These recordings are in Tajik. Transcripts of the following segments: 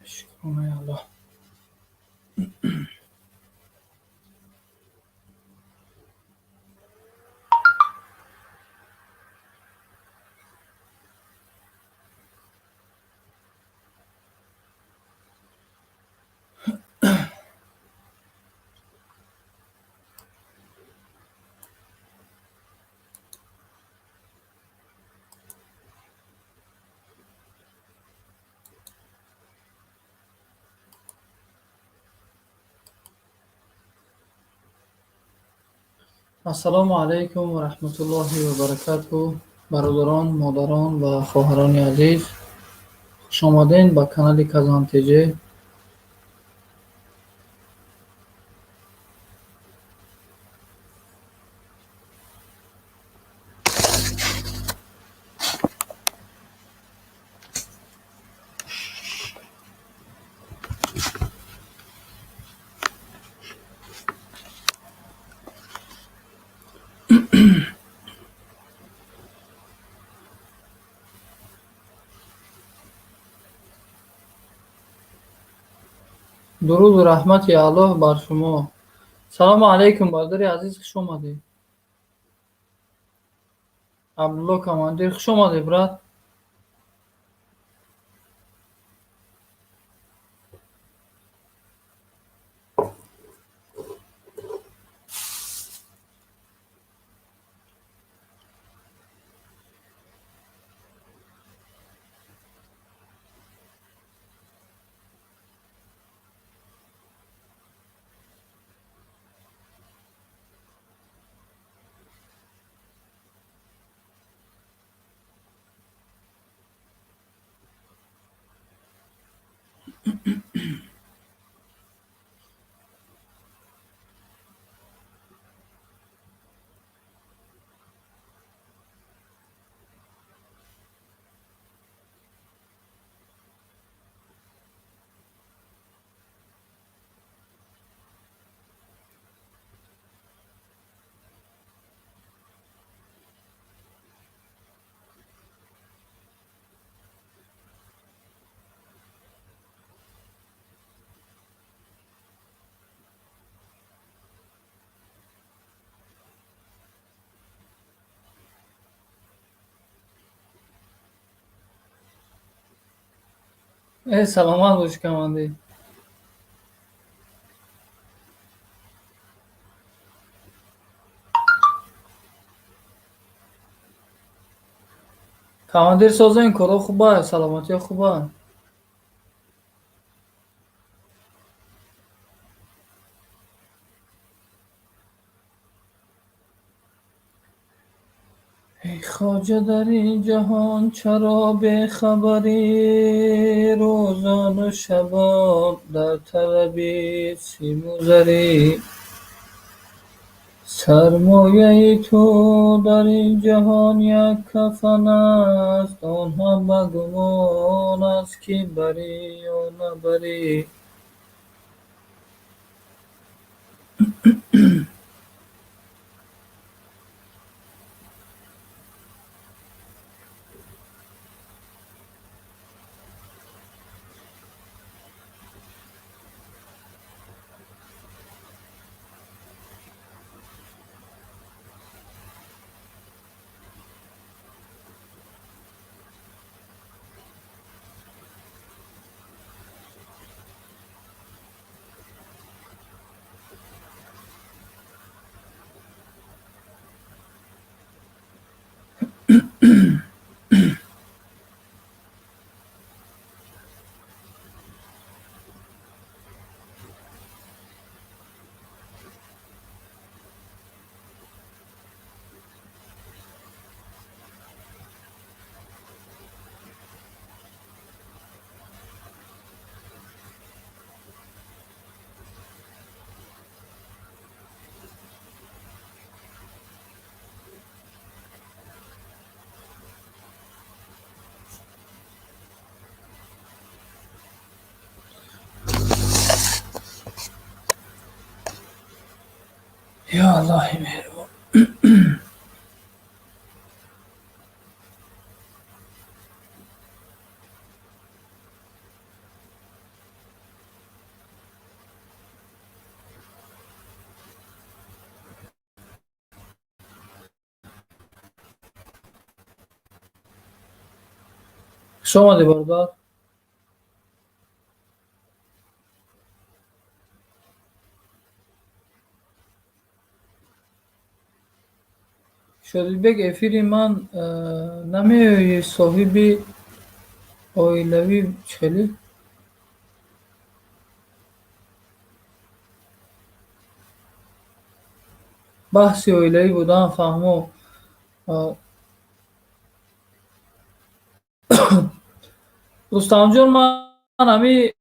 شکرانه الله. السلام علیکم و رحمت الله و برکاته. برادران، مادران و خواهران عزیز، خوش آمدین به کانال کازان تیجی. درود و رحمت الله بر شما. سلام علیکم برادر عزیز، خوش آمدید. عبدالله کماندیر، خوش آمدید برات. سلامت باش کماندیر. کماندیر سازه این کارا خوبه، سلامتی خوبه. ای خواجه در این جهان چرا به خبری، روزان و شبان در طلبی سیم و زری. سرمایه تو در این جهان یک کفن است، آن هم به گمان است که بری یا نبری. یا الله مهربان. خوش آمدی بردار. Şöyle bir efiri man nami sahibi ailevi çeli bahsi ailevi budan fahmo Rustam Jon man nami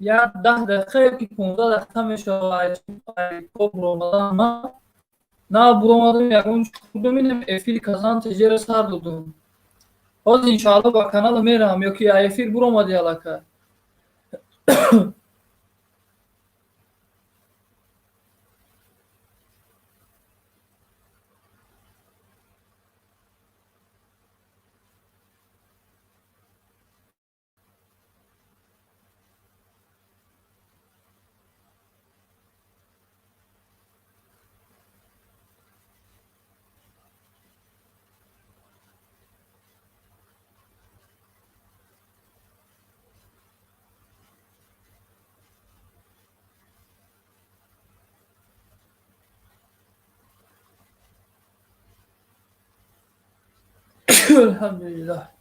ya 10 dakika ki 15 dakika meşa top romadan ma na bulamadım ya onu kurdum yine efir kazan tecere sardım. O inşallah bak kanalı meram yok ya efir bulamadı alaka. Elhamdülillah.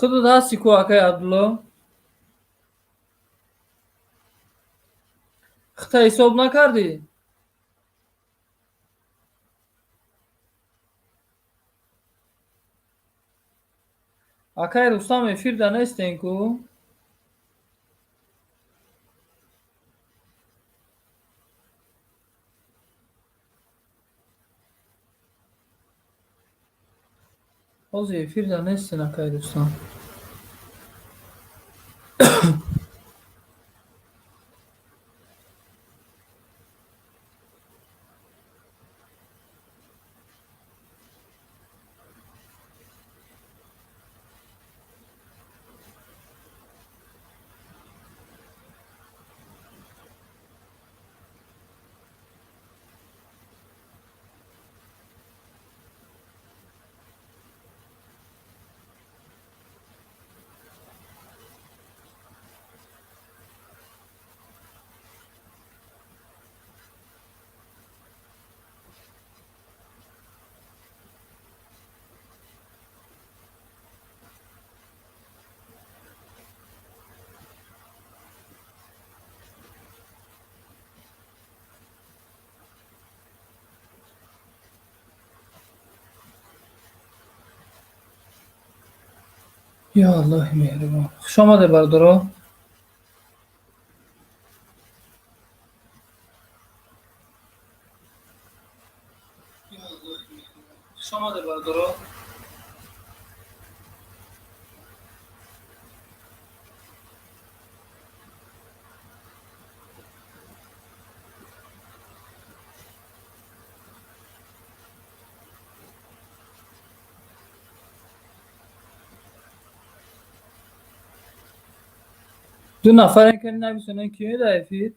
خودت هستی کو akay Abdullah. Xita hisob nakardی. Akay Rustam efirde nesten ku? Ozi efirde nesten akay Rustam. Ya Allah mehriban. Xush omade bardaro. Xush omade bardaro. دو نفرن که نمیتونن کیه ده efir?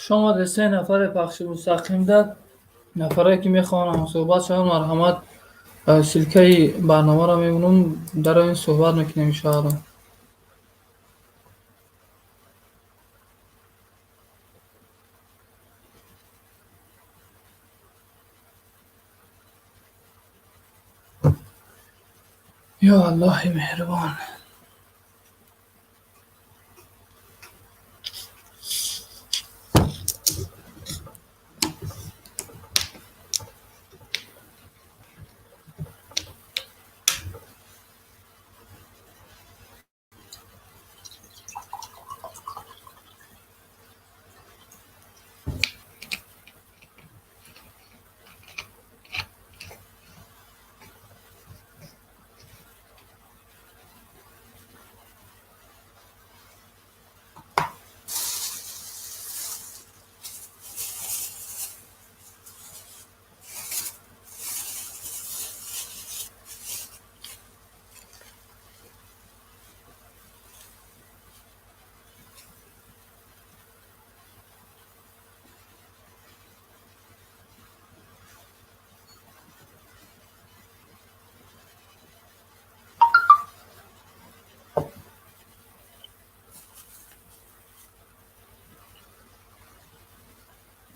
شما ده سه نفر پخش مستقیم داد، نفره که میخوانم صحبت شما مرحمت سلکه برنامه را میمونم در این صحبت میکنیم انشاءالله. یا الله مهربان.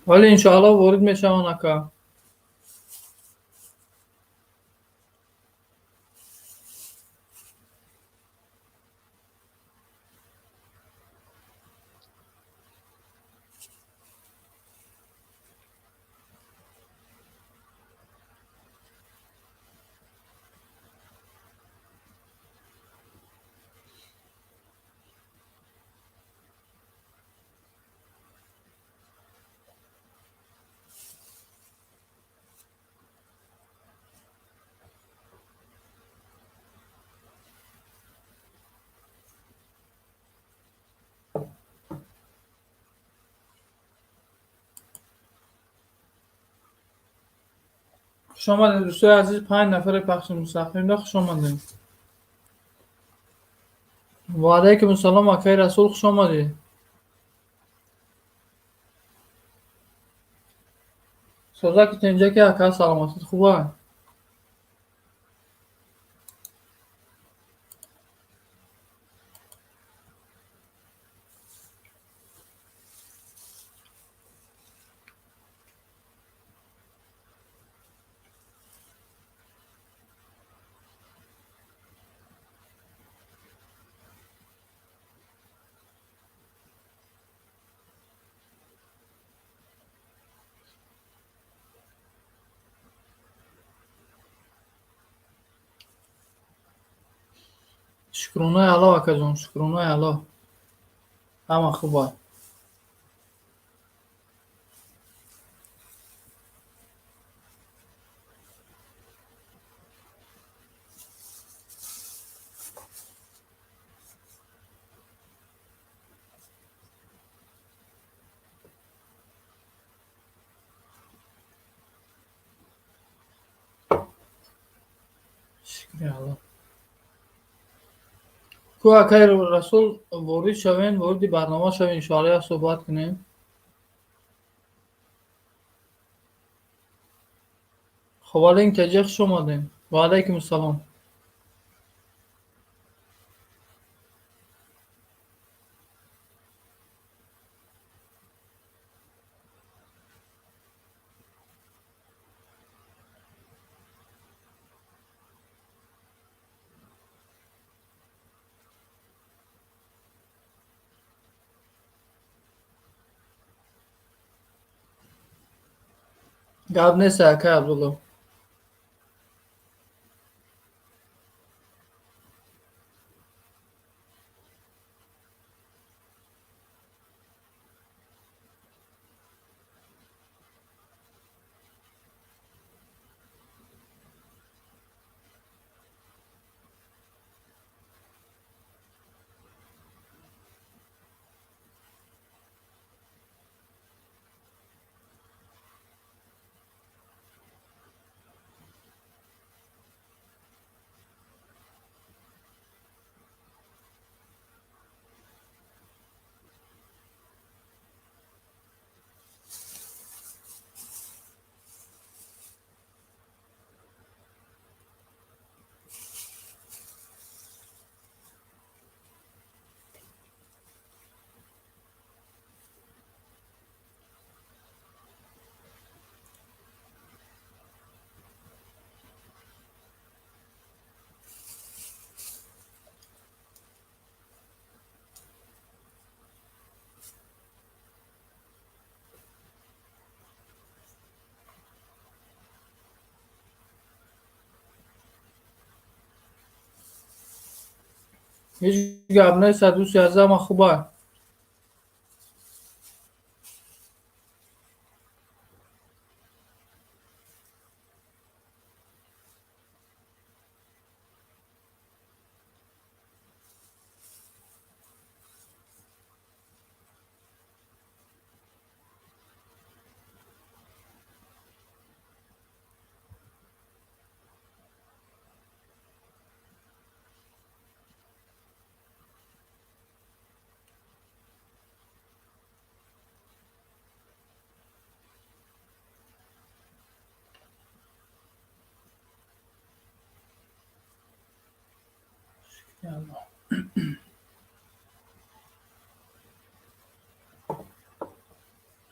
ولی انشاءالله وارد میشوند اکا. خوش آمدید دوستای عزیز، 5 نفر پخش مستقیم ده خوش آمدید. و علیکم السلام اکای رسول، خوش آمدید. سوزاکی اینجا که اکا سلامتت خوبه؟ شکرونه علا اکا جان، شکرونه علا. همه خوبه. شکر علا. کو اکای رسول وارد شوین، وارد برنامه شوین انشاءالله صحبت کنیم. خب ولی این که خوش آمدین. و علیکم السلام. گاب نیست اکای عبدالله. هیچ گپ نیست. 113 ما خوبه.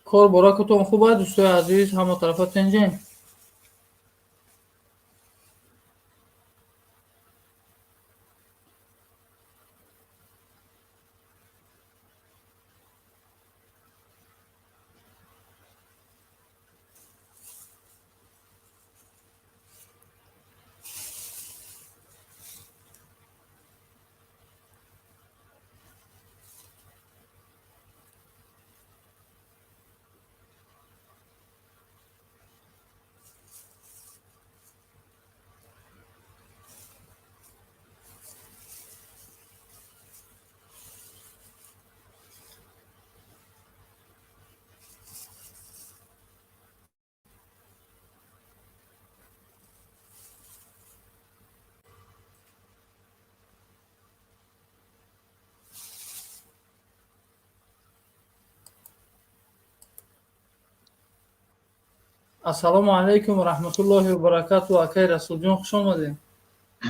کار برای خوبه دوستای عزیز، همه طرفا تنجین. السلام علیکم و رحمت الله و برکاته. اکی رسول جان خوش آمدین.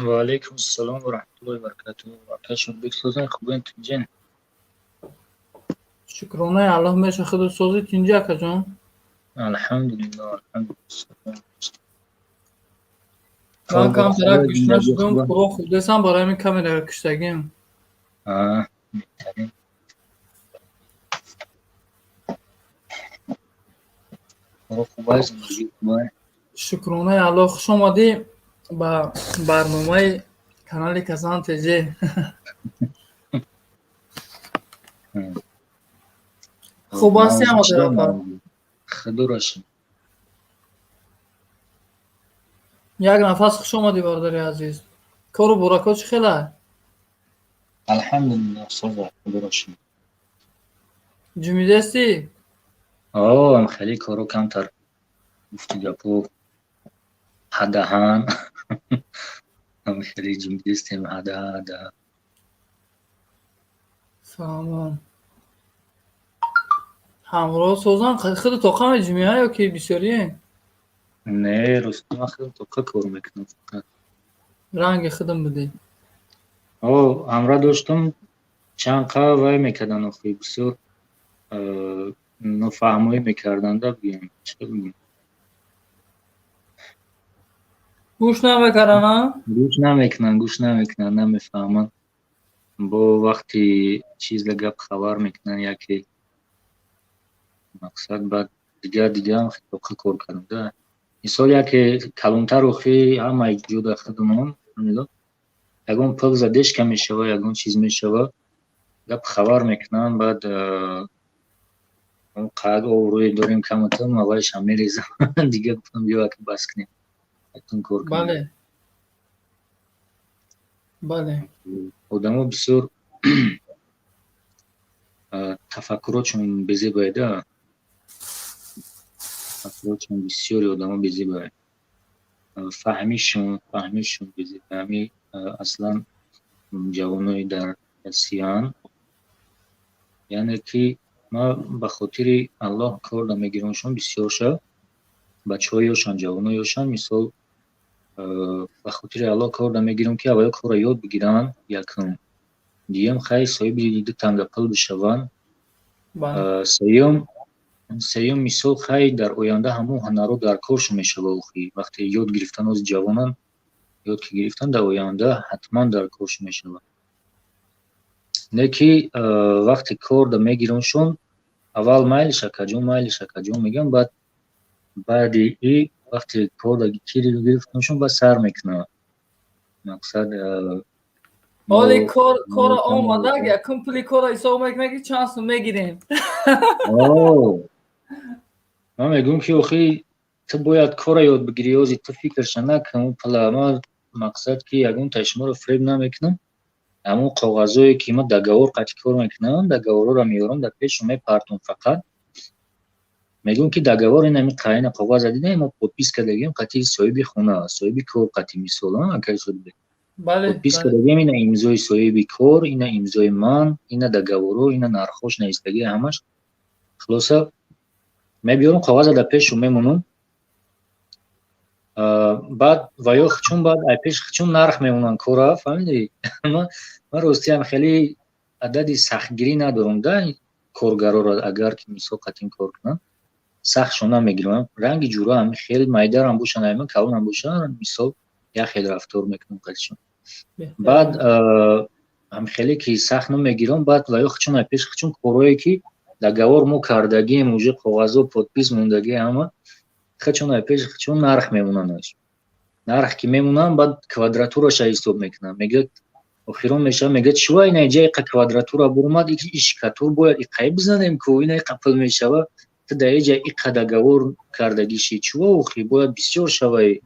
و علیکم السلام و رحمت الله و برکاته. واقعا بسازن خوبه تنجین. شکرانه الله میشه. خود سازی تینجا اکا جان. الحمدلله الحمدلله. من کم طرف کشنه زندگی شدم. خوبه. کرا خوب دیسم برای من کمی در کشتگیم. بهترین. خوبه زندگی خوبه. شکرانه الله. خوش آمدی با برنامه کانال کسان تیجی. خوب هستی همه طرفا. خدا راشد. یک نفس خوش آمدی برداری عزیز. کارو برکات چی خیلی؟ الحمدلله صبح خدا راشد. جمیده استی؟ هم خیلی کارو کمتر گفتی گپو حدهان. هم خیلی جمعی استیم حده. سلام. همراه سوزان خود توقع جمعه یا که بسیاری؟ نه رستم خیلی تو که کار میکنم. رنگ خودم بدی. همراه داشتم چند قوه میکردن و خیلی بسیار نفهمایی میکردن دا بگیم چه بگیم گوش نمیکردن ها؟ گوش نمیکنن نمیفهمن با وقتی چیز لگب خبر میکنن یکی مقصد بعد دیگه هم خیلی توقع کار کردن دا مثال یکی کلونتر و خیلی همه جودا خودمون یکون پل زدش که میشوه یکون چیز میشوه گب خبر میکنن بعد اون قد او روی داریم کمتر موایش هم میریزم. دیگه گفتم بیا که بس کنیم اتون کار کنیم. بله آدم ها بسیار تفکراتشون بزیبایی ده. تفکراتشون بسیاری آدم ها بزیبایی فهمیشون بزیبایی اصلا جوانای در سیان یعنی که ما به خاطر الله کار دا میگیرونشون بسیار شد بچه هایشان جوانایشان مثال به خاطر الله کار دا میگیرون که اول کار یاد بگیرن یکم دیم خیلی صاحب دیده تنگپل بشون سیوم مثال خیلی در آینده همون هنرو در کارش میشه باوخی وقتی یاد گرفتن از جوانان یاد که گرفتن در آینده حتما در کارش میشه نه که وقتی کار دا میگیرونشون اول مایلش کجون میگن بعد ای وقتی کار دا گرفتنشون با سر میکنه مقصد Oly мо کار тамоми آماده yakın pli کار حساب میکنه که چانس رو میگیریم. ман мегӯям ки охи ту бояд кора ёд бигирӣ ёзи ту фикрша накун пла ма мақсад ки ягон ташмаро фреб намекунам. ҳамон коғазое ки ма договор қатъи кор мекунам, договороро меёрам дар пешу мепартам. Фақат мегӯям ки договор ин ҳамин қаина коғаза дидаем мо подпис кардагием қатъи соҳиби хона, соҳиби кор қатъи мисол агар шуд بله подпис بله кардагием ина имзои соҳиби кор, ина имзои ман, ина договоро, ина нархош, навистагии ҳамаш. Хулоса мебиёрам коғаза дар пешу мемонам. баъд ва ё чун баъд ай пеш чун нарх мемонанд кора, фаҳмидӣ? Ман ростиям хеле адади сахтгирӣ надорам да коргароро, агар ки мисол қатъин кор кунанд сахтшон намегирам. Ранги ҷура ҳамин хел майдарам бошанд, ҳамин калонам бошанд, мисол як хел рафтор мекунам қатъишон. баъд ҳамин хеле ки сахт намегирам. баъд ва ё чун ай пеш чун корое ки договор мо кардагием, уже коғазо подпис мондаги ҳама чун ай пеш чун нарх мемонанд. нарх ки мемонанд баъд квадратураша ҳисоб мекунам. Мегӯяд охирон мешавад, мегӯяд шува ина инҷа иқа квадратура буромад, ишкатур бояд иқаи бизанем ку ина иқа пул мешава. ту дар инҷа иқа договор кардагиши чува охир бояд бисёр шаваи.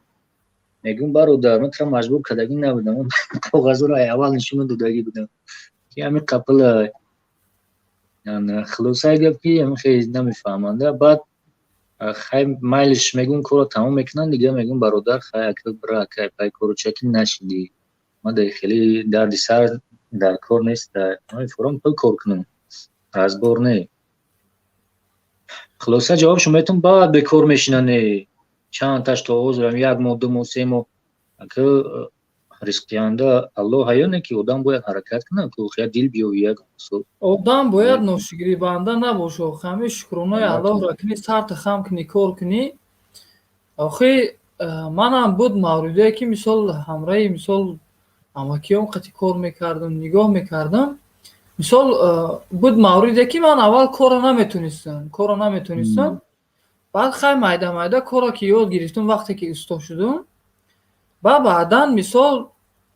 мегӯям бародар ман тура маҷбур кардагӣ набудам, коғазоро ай аввал нишона додагӣ будам ки ҳамин қапила. хулосаи гап ки ҳамин хеле намефаҳманда. баъд хай майлиш мегӯям корро тамом мекунанд дига, мегӯям бародар хай ака бира ака пай кору чаки нашидӣ, ман дар хеле дарди сар дар кор нест, форам пул кор кунам, разбор не. хулоса ҷавобшо метавон баъд бекор мешинане чандташ то ҳозирам 1 моҳ 2 моҳ 3 моҳ. ака ризқдиҳанда аллоҳ ҳаёне ки одам бояд ҳаракат кунад ки охир дил биёвӣ як мисол. آدم باید ناشکرید نباشه. همه شکرانه الله را کنی، سرت خم کنی، کار کنی. آخه من هم بود موردی که مثال همراه مثال اماکیام قطعی کار میکردم، نگاه میکردم. مثال بود موردی که من اول کار نمیتونستم. بعد خیلی مایده کارا که یاد گرفتم وقتی که استا شدم. بعدا مثال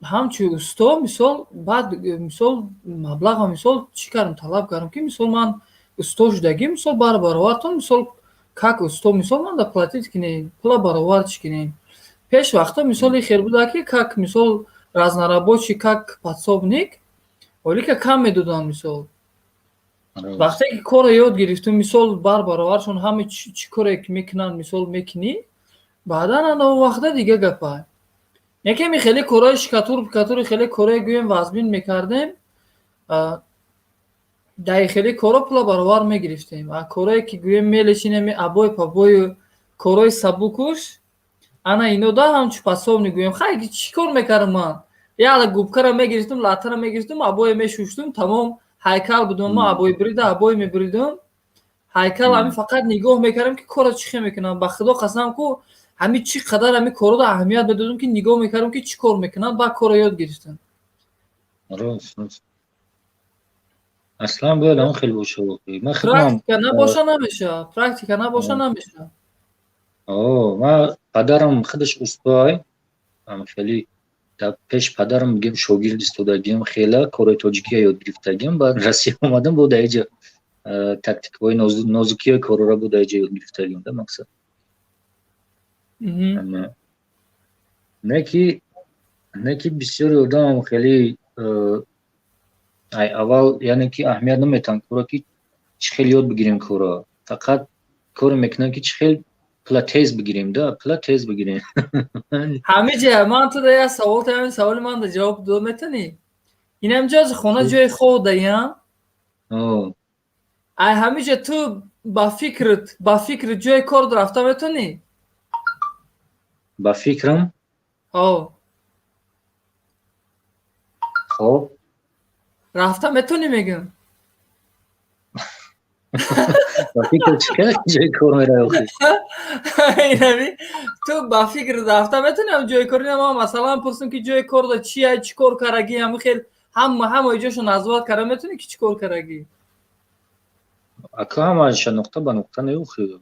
همچی استا مثال بعد مثال مبلغ مثال چی کردم طلب کردم که مثال من استا شدگی مثال برابرتون مثال как استا مثال من در платить کنیم پلا برابر چی کنیم پیش وقتا مثال خیر بوده که как مثال разнорабочий как подсобник ولی که کم میدادن مثال. وقتی که کار یاد گرفتم مثال برابرشون همه چی کاری که میکنن مثال میکنی بعدا اون وقتا دیگه گپه یکی خیلی کارهای شکاتور خیلی کارهای گویم وزبین میکردیم در خیلی کارها پلا برابر میگرفتیم. کارهایی که گویم میلشینیم ابای پابای کارهای سبوکوش انا اینو دا همچو پاساب نگویم خیلی چی کار میکردم من یا گوبکه را میگرفتم لاتر را میگرفتم ابای میشوشتم تمام هیکل بودم ما ابای بریده ابای میبریدم هیکل همین فقط نگاه میکردم که کارا چی میکنم. به خدا قسم کو همین چی قدر همین کارو رو اهمیت بدادم که نگاه میکردم که چی کار میکنن با کارو یاد گرفتم. راست اصلا باید اون خیلی باشه من خودم پرکتیکا نباشه نمیشه. من پدرم خودش استای خیلی در پیش پدرم میگم شاگرد استادگیم خیلی کارهای تاجیکی یاد گرفتگیم بعد رسید اومدم بود اینجا تاکتیکای نازکی کارا رو بود اینجا یاد گرفتگیم در مقصد. نه کی بسیاری آدم خیلی ای اول یعنی که اهمیت نمیتن کارا که چه خیلی یاد بگیریم کارا فقط کار میکنن که چه خیلی پلا تیز بگیریم همه جا من تو ده سوال من ده جواب دو میتونی اینم جاز خونه جای خود دیم ای همه جا تو با فکر جای کار رفته میتونی با فکرم خب رفته میتونی میگم با فکر چه جای کار میره آخی اینمی تو با فکر رفته میتونی هم جای کاری نمام مثلا پرسیم که جای کار دا چیه چی کار کرگی همه خیلی همه جاشو نظرات کرده میتونی که چی کار کرگی اکا همه نقطه با نقطه نیوخی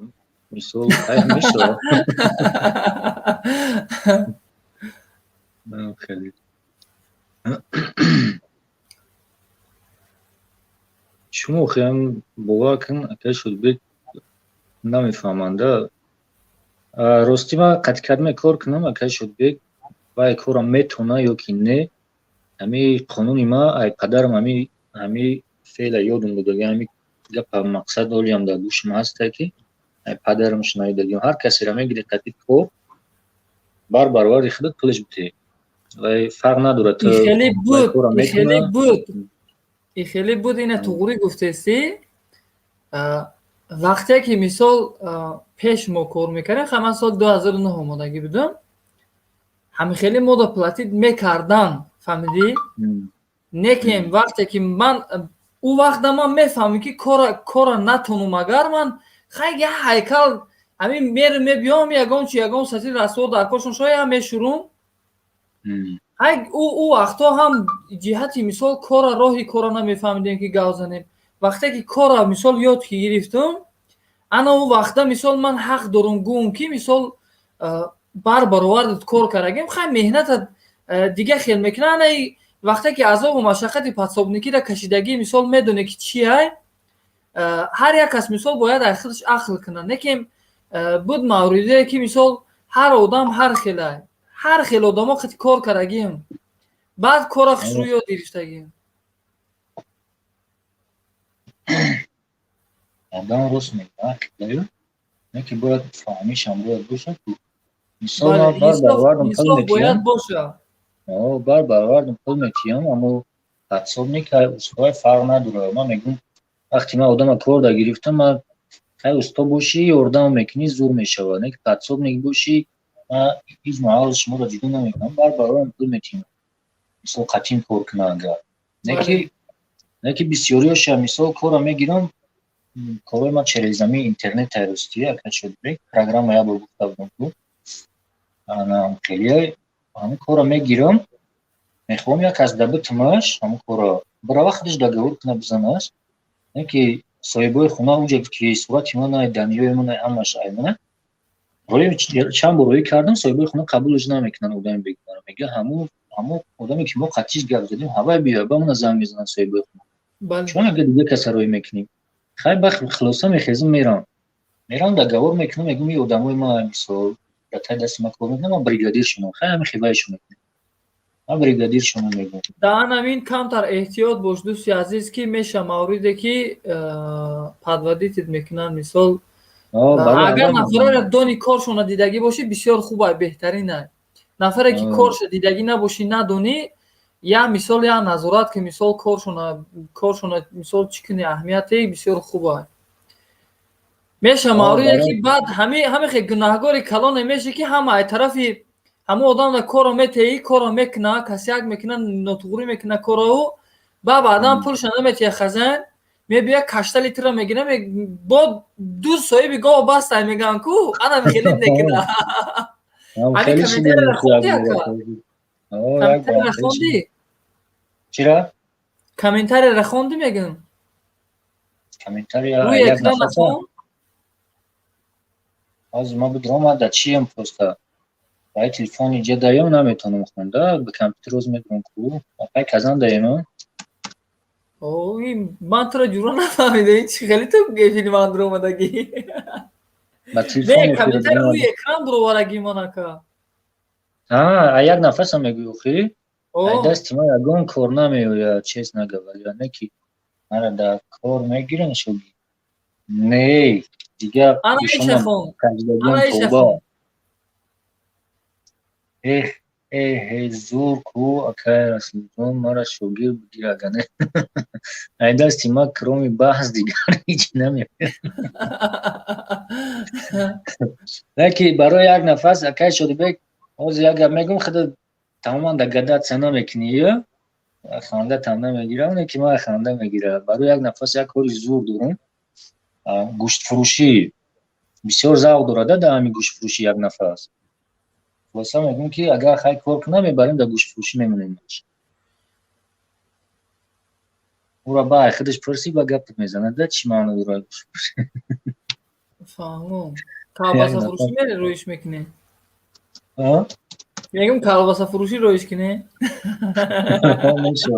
مثال میشه خیلی شما خیام باور کن اگر شد بید نمیفهمنده راستی ما قد کردم کار کنم اگر شد بید و ای کارم میتونه یا که نه همی قانونی ما ای پدرم همی فعل یادم بوده همی گپ مقصد داریم در گوشم هسته که ای پدرم شنیدگیم هر کسی را میگیره قطعی کار بار واری خودت پلش بته و فرق نداره تو این خیلی بود کارم این خیلی میتونه بود این خیلی بود اینه توغری گفته سی وقتی که مثال پیش ما کار میکردیم همه سال 2009 آمادگی بودم همه خیلی مودا پلاتید میکردن فهمیدی؟ نیکیم وقتی که من او وقت من میفهمم که کار نتونم اگر من خیلی هیکل همین میبیام یگان سطحی رسول در کارشون شاید هم میشورم او وقتا هم جهتی مثال راهی کار نمیفهمیدیم که گوزنیم وقتی که کار مثال یاد که گرفتم انا او وقتا مثال من حق دارم گوم که مثال برآورد کار کردیم خیلی مهنت دیگه خیلی میکنن وقتی که عذاب و مشقت پدسابونیکی را کشیدگی مثال میدونه که چیه هر یک کس مثال باید خودش عقل کنه نکیم بود موردی که مثال هر آدم هر خیلی آدم ها خیلی کار کردگیم بعد کار رو یاد گرفتگیم آدم راست میگه نه که باید فهمیش هم باید باشه مثال ما بروردم پل باید باشه بروردم پل میتیم اما حدساب نیکه اصفای فرق نداره من میگم وقتی من آدم کار دا گرفتم من خیلی استا باشی یاردم میکنی زور میشود نه که حدساب نیک باشی من هیچ محال شما را جدو نمیکنم بروردم پل میتیم مثال قطیم کار کنه اگر نه که بسیاری هاش مثال کار را میگیرم کارهای ما چرزمی اینترنت تایرستی اگر شد بریک پروگرام یا با گفته بودم بود انا خیلی همون کار را میگیرم میخوام یک از دبتمش همون کار را برای وقتش داگور کنه بزنش نه که صاحبای خونه اونجا که صورت من دنیای من همش ایمونه روی چند بار روی کردم صاحبای خونه قبولش نمیکنن آدم بگن میگه همون آدمی که ما قطعیش گپ زدیم هوا بیا با من زنگ میزنن صاحبای خونه چون اگه دیگه کس روی میکنیم خیلی بخ خلاصا میخیزم میرم داگور میکنم میگم این آدمای ما مثلا تا دست ما کار میکنم بریگادیر شما خیلی خیبایشون من بریگادیر شما میگم در همین کمتر احتیاط باش دوستی عزیز که میشه موردی که پدودیت میکنن مثال اگر نفره دانی کارشون دیدگی باشی بسیار خوبه بهترینه نفره که کارش دیدگی نباشی ندونی یا مثال یا نظارت که مثال کارشون مثال چکنی اهمیتی بسیار خوبه میشه موردی که بعد همه خیلی گناهگاری کلان میشه که همه طرفی همه آدم کارو میتهی کارو میکنه کسی یک میکنه نتوغری میکنه کارو بعدا پولش نمیتیه خزن میبیا کشته لیتر میگیره با دو صاحبی گاه بسته میگن کو انا خیلی نکنه همین کمیتر را خوندی کمیتر را خوندی چرا؟ کمیتر را خوندی میگن کمیتر روی اکران نخون از ما بدرام در چیم پسته برای تلفن اینجا دایم نمیتونم خونده به کامپیوتر روز میدونم کو اپای کزان دایم اوه من تو را جورا نفهمیده این چی خیلی تو فیلم اندر اومدگی با تلفن نه کمیتر روی اکران برو وارگی مانکا یک نفس هم میگوی اخی دستی ما یگان کار نمیویا چیز نگه ولی نه که مرا در کار میگیرن شدی نه دیگه ایشون کجدگیم توبا زور کو اکای رسول جون مرا شوگیر بگیر اگنه ای دستی ما کرومی بحث دیگر هیچ نمیویا نه که برای یک نفس اکای شده بگ از یک میگم خدا تماما در گدت سنا میکنی خانده تم نمیگیره اونه که ما خانده میگیره برای یک نفس یک کاری زور دارم گوشت فروشی بسیار ذوق داره در همین گوشت فروشی یک نفس واسه میگم که اگر خیلی کار کنم میبریم در گوشت فروشی میمونیم او را با خودش پرسی با گپ میزنه ده چی معنی داره گوشت فروشی فهمم کاباسا فروشی میره رویش میکنه میگم کالباسا فروشی رویش کنی. میشه.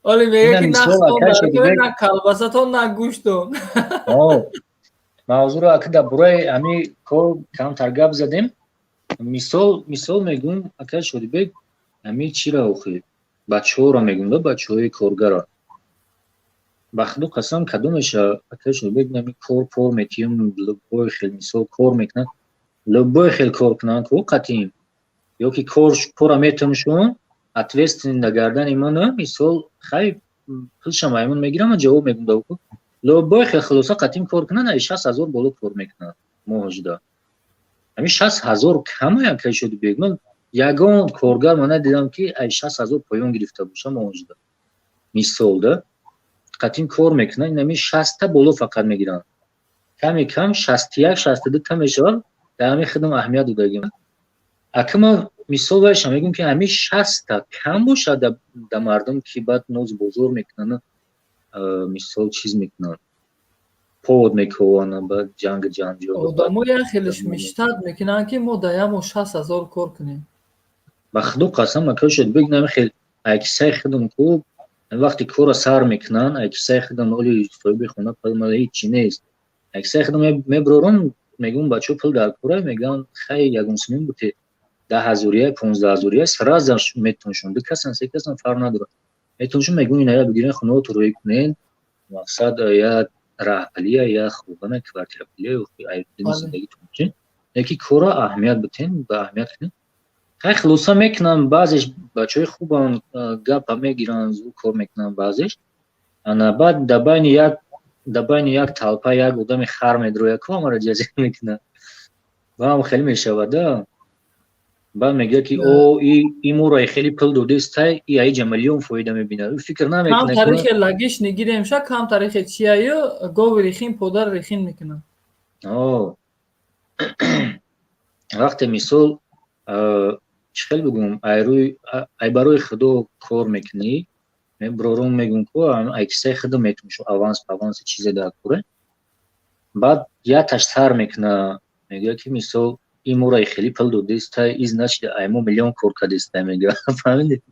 ولی میگه اینم که نه مثال خون اکش داره کنه دیگه. نه کالباسا تو نه گوشت تو. موضوع رو اکد برای امی کار کم ترگب زدیم. مثال میگم اکش شدی بگ امی چی را اخی بچه ها را میگم بچه های کارگر را بخدو قسم کدومش اکش شدی بگ نمی کار میتیم لبای خیلی مثال کار میکنن لبای خیلی کار کنن که قطعیم یا که کار میتونشون اتوست نگردن ایمانه مثال خیلی پلشم ایمون میگیرم و جواب میگم دو که لبای خیلی خلوصا قطعیم کار کنن ای 60,000 بالا کار میکنن ماهجده همین 60,000 کمه اکش شدی بگ من یگان کارگر من دیدم که ای 60,000 پایان گرفته باشه ماهجده مثال ده قطعیم کار میکنن این همین 60 تا بالا فقط میگیرن کمی کم 61 62 تا میشه در همین خدمت اهمیت دادگیم اکما مثال برش میگم که همین 60 تا کم باشه در مردم که بعد نوز بزرگ میکنن مثال چیز میکنن پود میکنن بعد جنگ جنجال بعد آدمو یه خیلیش میشتد میکنن که ما دایم 60,000 کار کنیم. بخدو قسم اکل شد بگم خیلی اکسای خدم کو وقتی کورا سر میکنن اکسای خدم ولی صاحب خونه پل هیچ نیست اکسای خدم میبرون میگم بچه پل در کورا میگن خیلی یگون سنین بوده 10,000 15,000 سرازش میتونشون دو کسان سه کسان فرق نداره میتونشون میگن اینا بگیرین خونه تو روی کنین مقصد یا راحتیه یا خوبانه کارتیه و ایدن بله. زندگی تونچین یکی کورا اهمیت بتین با اهمیت کنین خیلی خلوصا میکنن بعضیش بچه های خوبان گپ میگیرن زو کار میکنن بعضیش انا بعد دباین یک تلپا یک بودم خر میدروی کام را جزی میکنن و هم خیلی میشوده بعد میگه که او ای مورای خیلی پل دوده است ای ایجا میلیون فایده میبینه فکر کم نمیکنه تاریخ که لگیش نگیریم شا کم تاریخ چیه گاو ریخین پودر ریخین میکنن. وقتی مثال چخیل بگم ای برای خدا کار میکنی برورون میگم که اکسای خدا میتونی شو آوانس چیزی در کوره بعد یا تاش سر میکنه میگه که مثال این مورای خیلی پل دوده است ایز نشده ایمو میلیون کار کرده است میگه فهمیدی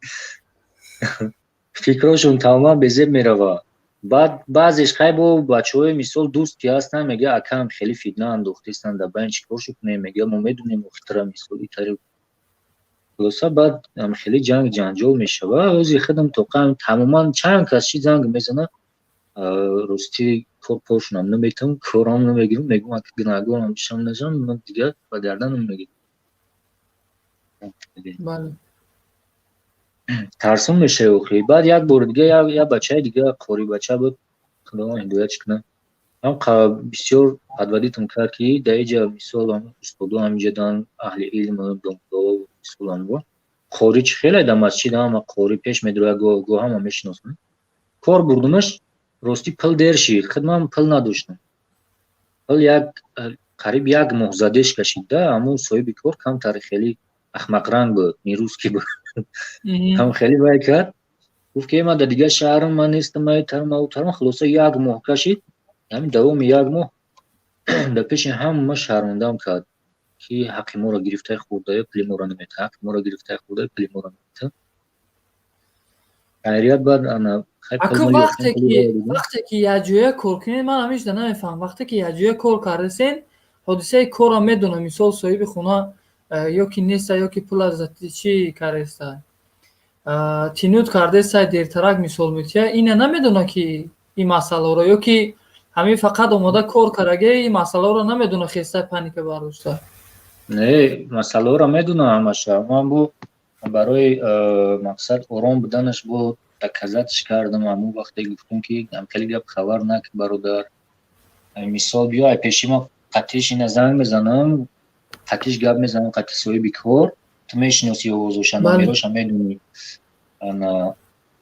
فکرشون تمام به زیر میروه بعد بعضیش خیلی با بچه های مثال دوستی هستن میگه اکم خیلی فیدنه اندوخته استن در باین چیکار شو کنه میگه ما میدونیم محترم مثال ایتاری خلاصه بعد هم خیلی جنگ جنجال میشه و اوزی خودم توقعم تماما چند کس چی جنگ میزنه راستی کار پاشونم نمیتونم کارام نمیگیرم میگم اگه گناهگارم بشم نشم من دیگه با گردنم میگیرم بله. ترسم میشه اوخی بعد یک بار دیگه یا بچه دیگه قوری بچه بود خدا هدایت کنه هم بسیار ادوادیتم کرد که در اینجا مثال هم استادو همینجا دان اهل علم دنبال مثال هم بود قوری چه خیلی در مسجد هم قوری پیش میدروه گو هم میشناسن کار بردمش راستی پل دیر شید خدمم پل نداشتم پل یک قریب یک ماه زدش کشیده اما صاحب کار کم تر خیلی احمق رنگ بود نیروز که بود هم خیلی وای کرد گفت که من در دیگه شهرم من نیستم من ترم خلاصه یک ماه کشید همین دوام یک ماه در پیش هم ما شرمندم کرد که حق ما را گرفته خورده پلی ما را نمیده حق ما را گرفته خورده پلی ما را نمیده خیریت بعد انا خیلی پل اکو مالی افتیم وقتی که یه جویه کار کنین من همیش ده نمیفهم وقتی که یه جویه کار کردین حادثه کار را میدونه مثال صاحب خونه یا که نیست یا که پول از چی کارسته تینود کرده سای دیرترک مثال میتیه اینه نمیدونه که این مسئله را یا که همین فقط اومده کار کرده این مسئله را نمیدونه خیسته پنیک برداشته نه مسئله را میدونه همش من بو برای مقصد آرام بودنش بود تکذتش کردم همون وقتی گفتم که هم کلی گپ خبر نک برادر مثال بیا پیشی ما قطعش این زنگ میزنم قطعش گپ میزنم قطع صاحب کار تو میشناسی آوازوش نمیراش هم میدونی انا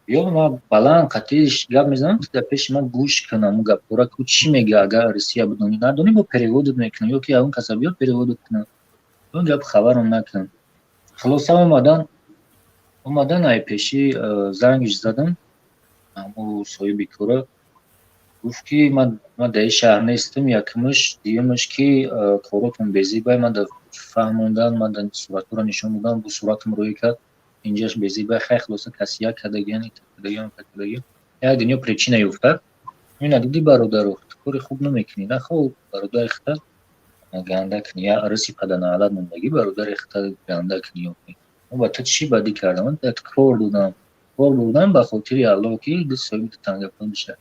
بیا ما بلند قطعش گپ میزنم در پیش من گوش کنم گپ را که چی میگه اگر رسیا بدونی ندونی با پریود میکنم یا که اون کسا بیا پریود کنم اون گپ خبرم نکنم خلاصه اومدن ای پیشی زنگش زدم اما صاحب کار گفت که من ما در این شهر نیستم. یکمش دیگه‌مش که کاراتون بزیبای من در فهموندن، من در صورت رو نشون بودم با صورتم روی کرد اینجاش بزیبای خیلی خلاصه کسی یک کدگیانی تکدگیان یک دنیا پریچینه یفتد. این دیدی برادر اخت کاری خوب نمیکنی نه خب برادر اخت گنده کنی یا عرصی پدن علت مندگی برادر اخت گنده کنی و با تو چی بدی کردم من کار بودم به خاطر الله که دست سوی تنگ کنشه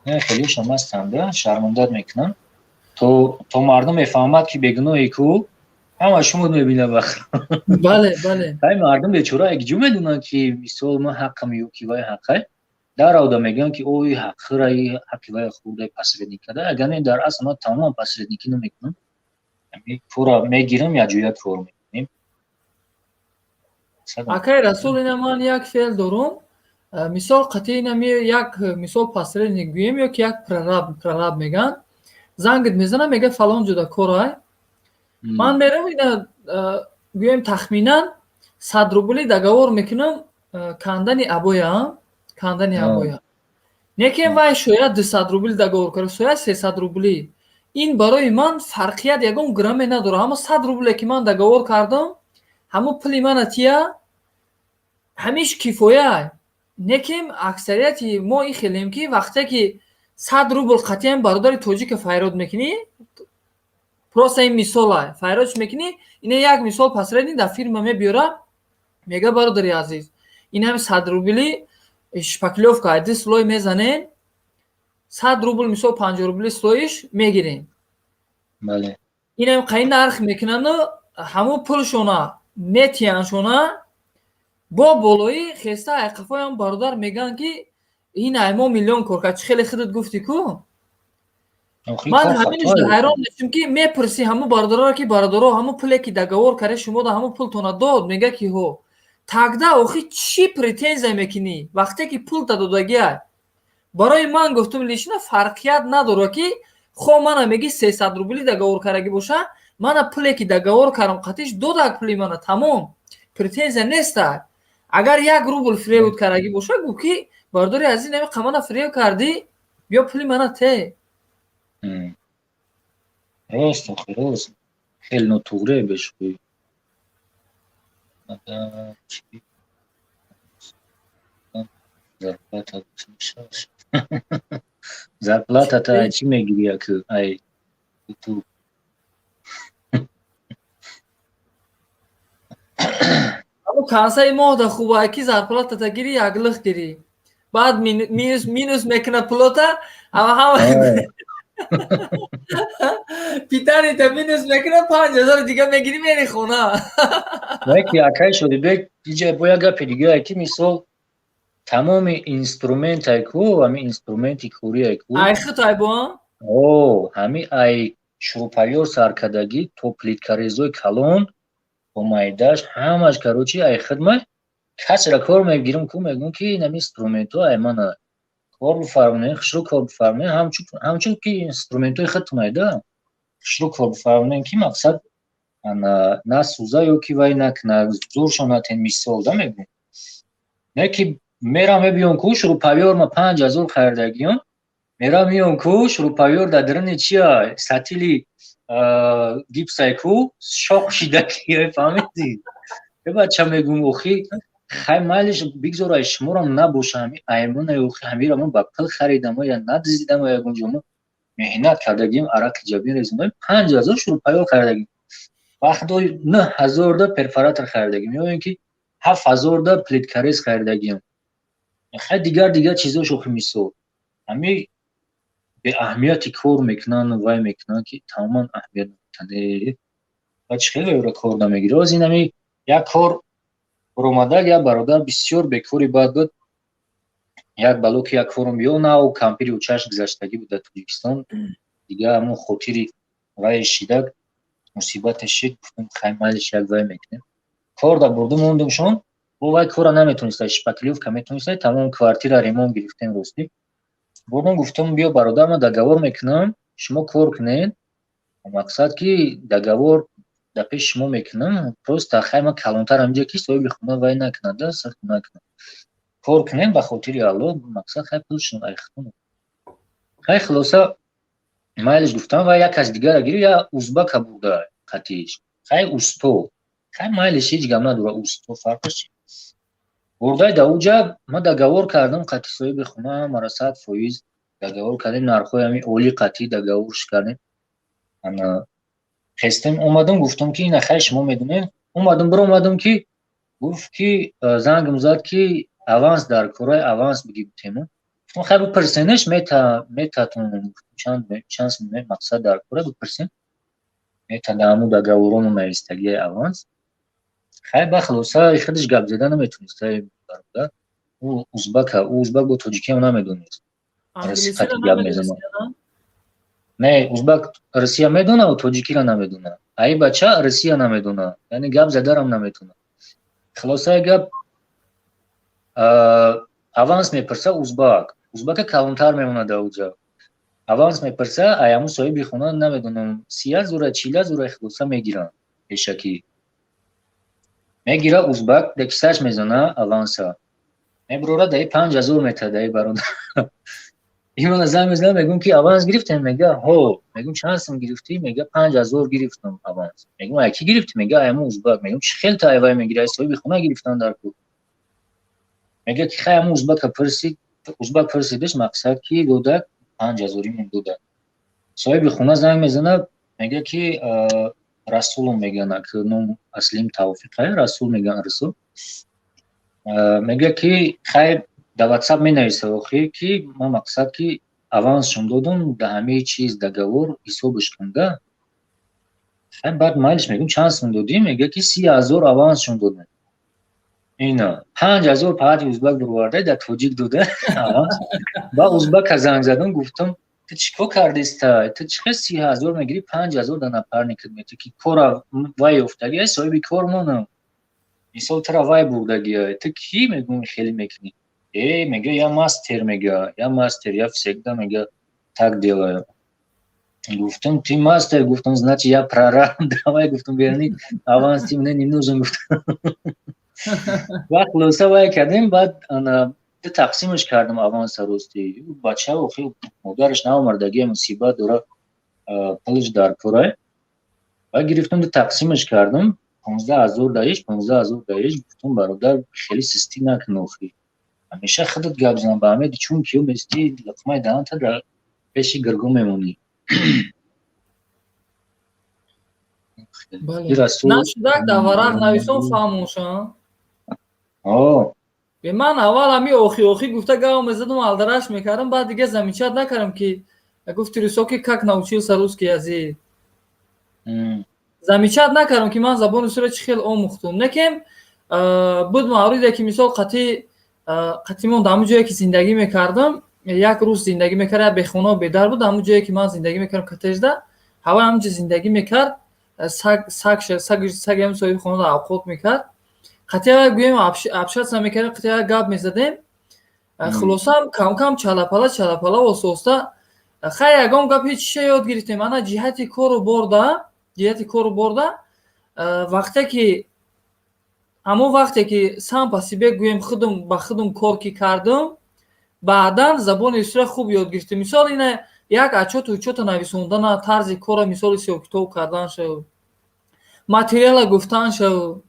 نه خیلی شما استنده شرمندت میکنم تو مردم میفهمد که بگناهی کو همه شما میبینه بخیر. بله بله. های مردم بیچاره یک جو میدونن که مثال ما حقم یو کی وای حقه در آودا میگن که اوی حق رای حقی وای خورده پسردنی کرده اگر نه در اصل ما تمام پسردنی نمیکنم یعنی پورا میگیرم یا جویا کار میکنیم. اکای رسول اینا من یک فعل دارم مثال قطعی نمی یک مثال پسردنی گویم یا که یک پرلاب میگن زنگت میزنه میگه فلان جدا کارای من میرم اینا گویم تخمینا 100 روبلی دگاور میکنم کندنی ابویا некем вай шояд 200 рубл договор кард шояд 300 рубли ин барои ман фарқият ягон грамме надорад ҳамон 100 рубле ки ман договор кардам ҳамон пули мана тия ҳамиш кифоя некем аксарияти мо ин хелем ки вақте ки 100 рубл қатъиян бародари тоҷика файрод мекунӣ просто ин мисола файродш мекунӣ ина як мисол пасредин дар фирма мебиёра мега бародари азиз ин ҳами 100 рубли шпаклёвка айди слой мезанем 100 рубл мисол 50 рубли слоиш мегирем. Бале. Инам қай нарх мекунану ҳамун пулшона метияншона бо болои хеста айқафоям бародар меган ки ин мо миллион кор кард. Чӣ хеле худат гуфтӣ ку? ман ҳаминаш ҳайрон мешудам ки мепурсӣ ҳамун бародарро ки бародаро ҳамун пуле ки договор карде шумо да ҳамун пултона дод мега ки ҳо тагда охи чӣ претензия мекунӣ вақте ки пулта додагия барои ман гуфтум лишна фарқият надора ки хо мана меги 300 рубли договор кардаги боша мана пуле ки договор кардам қатиш додак пули мана тамом претензия неста. агар 1 рубл фиревуд кардаги боша гу ки бародари азиз нами қамана фирев карди биё пули мана те. راست راست خیلی نوتوره بشوی зарплата та чӣ мегирӣ аку ай ту ҳамун кансаи моҳда хубае ки зарплатата гирӣ як лих гирӣ баъд минус мекуна пулота ҳама питанита минус мекуна 5000 дига мегирӣ мери хона. ки акай шуди бек иҷа бо як гапи дига ки мисол тамоми инструментае ку ҳами инструменти кӯрие ку айхитай бо ҳами ай шурупайёр саркардагӣ то плиткарезои калон бо майдаш ҳамаш карочи айхидма касра кор мегирам ку мегӯм ки ин инструментҳо ай мана кор бифармоне хушрӯ кор бифармоне ҳамчун ки инструментҳои хидмайда хушрӯ кор бифармонем ки мақсад на сӯза ё ки вай накна зӯршон натен мисол да мегӯм не ки мерам мебиём ку шурупайёр ма 5000 хаridagiyam мерам миём ку шурупайёр дар даруни чия сатили гипсай ку шоқ шидагӣ фаҳмидӣ е бача мегӯм охи хай майлиш бигзорай шуморам набоша ҳами аймонаи охи ҳамира мо ба пул харидам я надизидам ягон ҷо мо меҳнат кардагим арақи ҷабин резум 5000 шурупайёр хаridagim вақтдои 9000 да перфоратор хаridagim ё ин ки 7000 да плиткарез хаridagim хай дигар чизо шохи мисол ҳами беаҳамияти кор мекунан вай мекунан ки тамоман аҳамият намедиҳанд ва чӣ хеле ӯро кор намегирӣ оз ин ҳами як кор баромада як бародар бисёр бекори бад буд як балоки як корум ё нав кампири учаш гузаштагӣ буд дар Тоҷикистон дига ҳамон хотири вай шидак мусибаташ шид гуфтам хай майлиш як вай мекунем кор да бурдум мондумшон бо вай кора наметонистай шпаклёвка метонистай тамом квартира ремонт гирифтем ростӣ бурдум гуфтам биё бародар ман договор мекунам шумо кор кунед мақсад ки договор дар пеши шумо мекунам просто хай ман калонтар ҳамҷа ки соҳиби хона вай накунад сахт накунад кор кунем ба хотири алло мақсад хай пулшон айхтун хай хулоса майлиш гуфтам ва як кас дигара гирифт я узбака буда қатиш хай усто хай майлиш ҳеҷ гап надора усто фарқаш чи бурдай да уҷа ма договор кардам қати соҳиби хона мара 100% договор кардем нархҳои ҳами оли қатӣ договорш кардем ана хестем омадам гуфтам ки ина хай шумо медонед омадам биромадам ки гуфт ки зангам зад ки аванс дар кораи аванс бигиртему гуфтам хай бипирсенеш метатонем чанд мақсад дар кора бипирсен метадааму договорому навистагии аванс хай ба хулоса худаш гап зада наметониста бародар ӯ узбак бо тоҷикиам намедонист англисиро гап мезанад не узбак русия медонад тоҷикиро намедонад ай бача русия намедонад яъне гап задарам наметонад хулосаи гап аванс мепирса узбака калонтар мемонад ауҷа аванс мепирса аяму соҳиби хона намедонам 30,000 40,000 хулоса мегиранд пешакӣ мегира узбак декисаш мезана аванса мебурора даи 5,000 метад даи бародар имона занг мезанам мегӯм ки аванс гирифтем мега ҳо мегӯм чанд сум гирифтӣ мега 5,000 гирифтам аванс мегӯм ай ки гирифтӣ мега аяму узбак мегӯм чӣ хел таъвай мегирӣ ай соҳиби хона гирифтан дар кӯ мега ки хай аму узбак пирсидаш мақсад ки додак 5,000 мон додак соҳиби хона занг мезанад мега ки расулум меган ак ном аслим тавфиқ расул меган расул мега ки хай да ватсап менависа охир ки ма мақсад ки авансшон додам да ҳамаи чиз договор ҳисобаш кунда хай баъд майлиш мегӯм чанд сум додӣ мега ки 30,000 авансшон додам ина 5,000 паҳати узбак бироварда да тоҷик дода аванс ба узбака занг задам гуфтам ту чӣ кор кардиста ту чӣ хел 30,000 мегирӣ 5,000 да напарникат метӣ ки кора вай ёфтагӣ ай соҳиби кор монам мисол тура вай бурдагия ту кӣ мегӯм хеле мекунӣ мега я мастер я всегда мега так делаю гуфтам ты мастер гуфтам значит я прораб давай гуфтам верни аванс ти мне не нужен гуфтам ва хулоса вай кардем баъд тақсимаш кардам аванса рости бача охир модараш наомардагия мусибат дора пулш дар кора ва гирифтам тақсимаш кардам 15,000 даиш 15,000 даиш гуфтам бародар хеле сустӣ накун охир ҳамеша худат гап зан ба ҳамеди чун киё мести луқмаи даҳанта дар пеши гиргум мемонӣ нашудак дар варақ нависон фаҳмошам به من اول همی آخی گفته گاو مزدم الدرش میکردم بعد دیگه زمینچت نکردم که گفتی رسوکی کک научился русский язык زمینچت نکردم که من زبان روسی رو چه خیلی آموختم نکم بود موردی که مثال قطعی من در جایی که زندگی میکردم یک روز زندگی میکرد به خونه به در بود در جایی که من زندگی میکردم کتجده هوا همونجا زندگی میکرد سگ هم صاحب خونه را اوقات میکرد قطعا گویم ابشت میکردیم قطعا گپ میزدیم خلاصا کم چالاپالا واسوستا خیلی یگان گپ هیچ چیز یاد گرفتیم انا جهت کارو برده وقتی که سام پسی بگویم خودم با خودم کار کی کردم بعدا زبان روسی خوب یاد گرفتیم مثال اینه یک اچوت نویسوندن طرز کار مثال سیو کتاب کردن شو ماتریال گفتن شو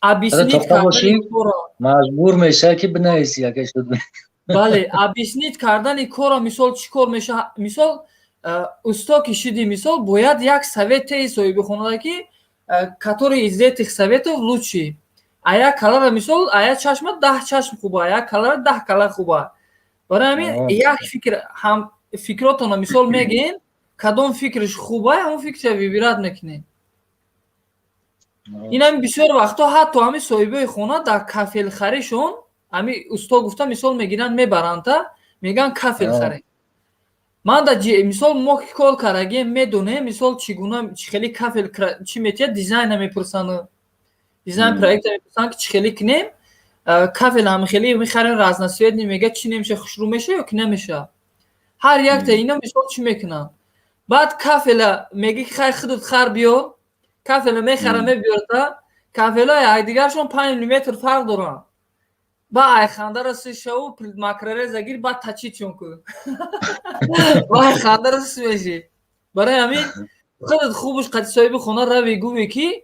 объяснить кардани кора маҷбур меша ки бинависи яке шуд бале объяснить кардани кора мисол чӣ кор меша мисол усто ки шуди мисол бояд як совети соҳиби хона ки который из этих советов лучший ая калара мисол ая чашма 10 чашм хуба ая калара 10 калар хуба барои ҳамин як фикр ҳам фикротона мисол мегин кадом фикраш хуба ҳамон фикра вибират мекунед инам бисёр вақтҳо ҳатто ҳами соҳибаи хона дар кафелхаришон ҳами усто гуфта мисол мегиранд мебаранда меган кафелхари ман да мисол мо ки кор карагем медонем мисол чӣ гуна чӣ хели кафел чӣ метия дизайна мепурсанд дизайн проекта мепурсанд ки чӣ хели кунем кафел ҳам хели мехарем разносветни мега чӣ немеша хушрӯ меша ё ки намеша ҳар якта ина мисол чӣ мекунанд баъд кафела меги ки хай худат хар биёр кафела мехара мебиёрда кафелаи якдигаршон 5 мм фарқ доранд ба ай хандара сишау макрореза гир ба тачи чунку ба ай хандара сишмеши برای همین خودت خوبش قد صاحب خونه روی گوی کی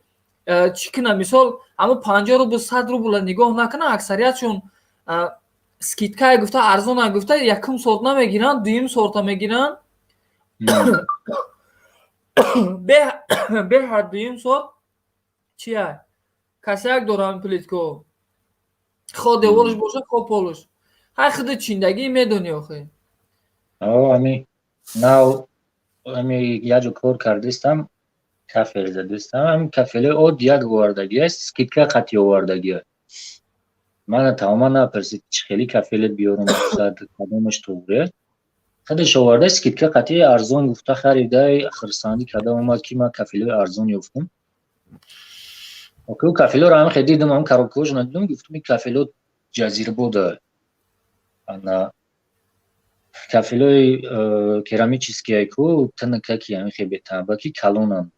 چی کنه مثال اما 50 روبل 100 روبل نگاه نکنه اکثریتشون سکیتکای گفته ارزون گفته یکم سورت نمیگیرن دویم سورت میگیرن به هر دویم سورت چیه کسیک دارم پلیتکو خود دیوارش باشه خود پولش هر خود چیندگی میدونی آخه امی ناو امی یاجو کار کردستم کافل زدستم ام کافل od یک واردگی است سکیتکا قطعی واردگی من تماما نپرسید چه خیلی کافل بیارم صد قدمش توره خودش آورده سکیتکا قطعی ارزون گفته خریده خرساندی کده اومد که من کافل ارزون یافتم اوکی کافل رو هم خیلی دیدم هم کاروکوش ندیدم گفتم این کافل جزیره بوده انا کافلای керамические ку тонкаки ами хеле табаки калонам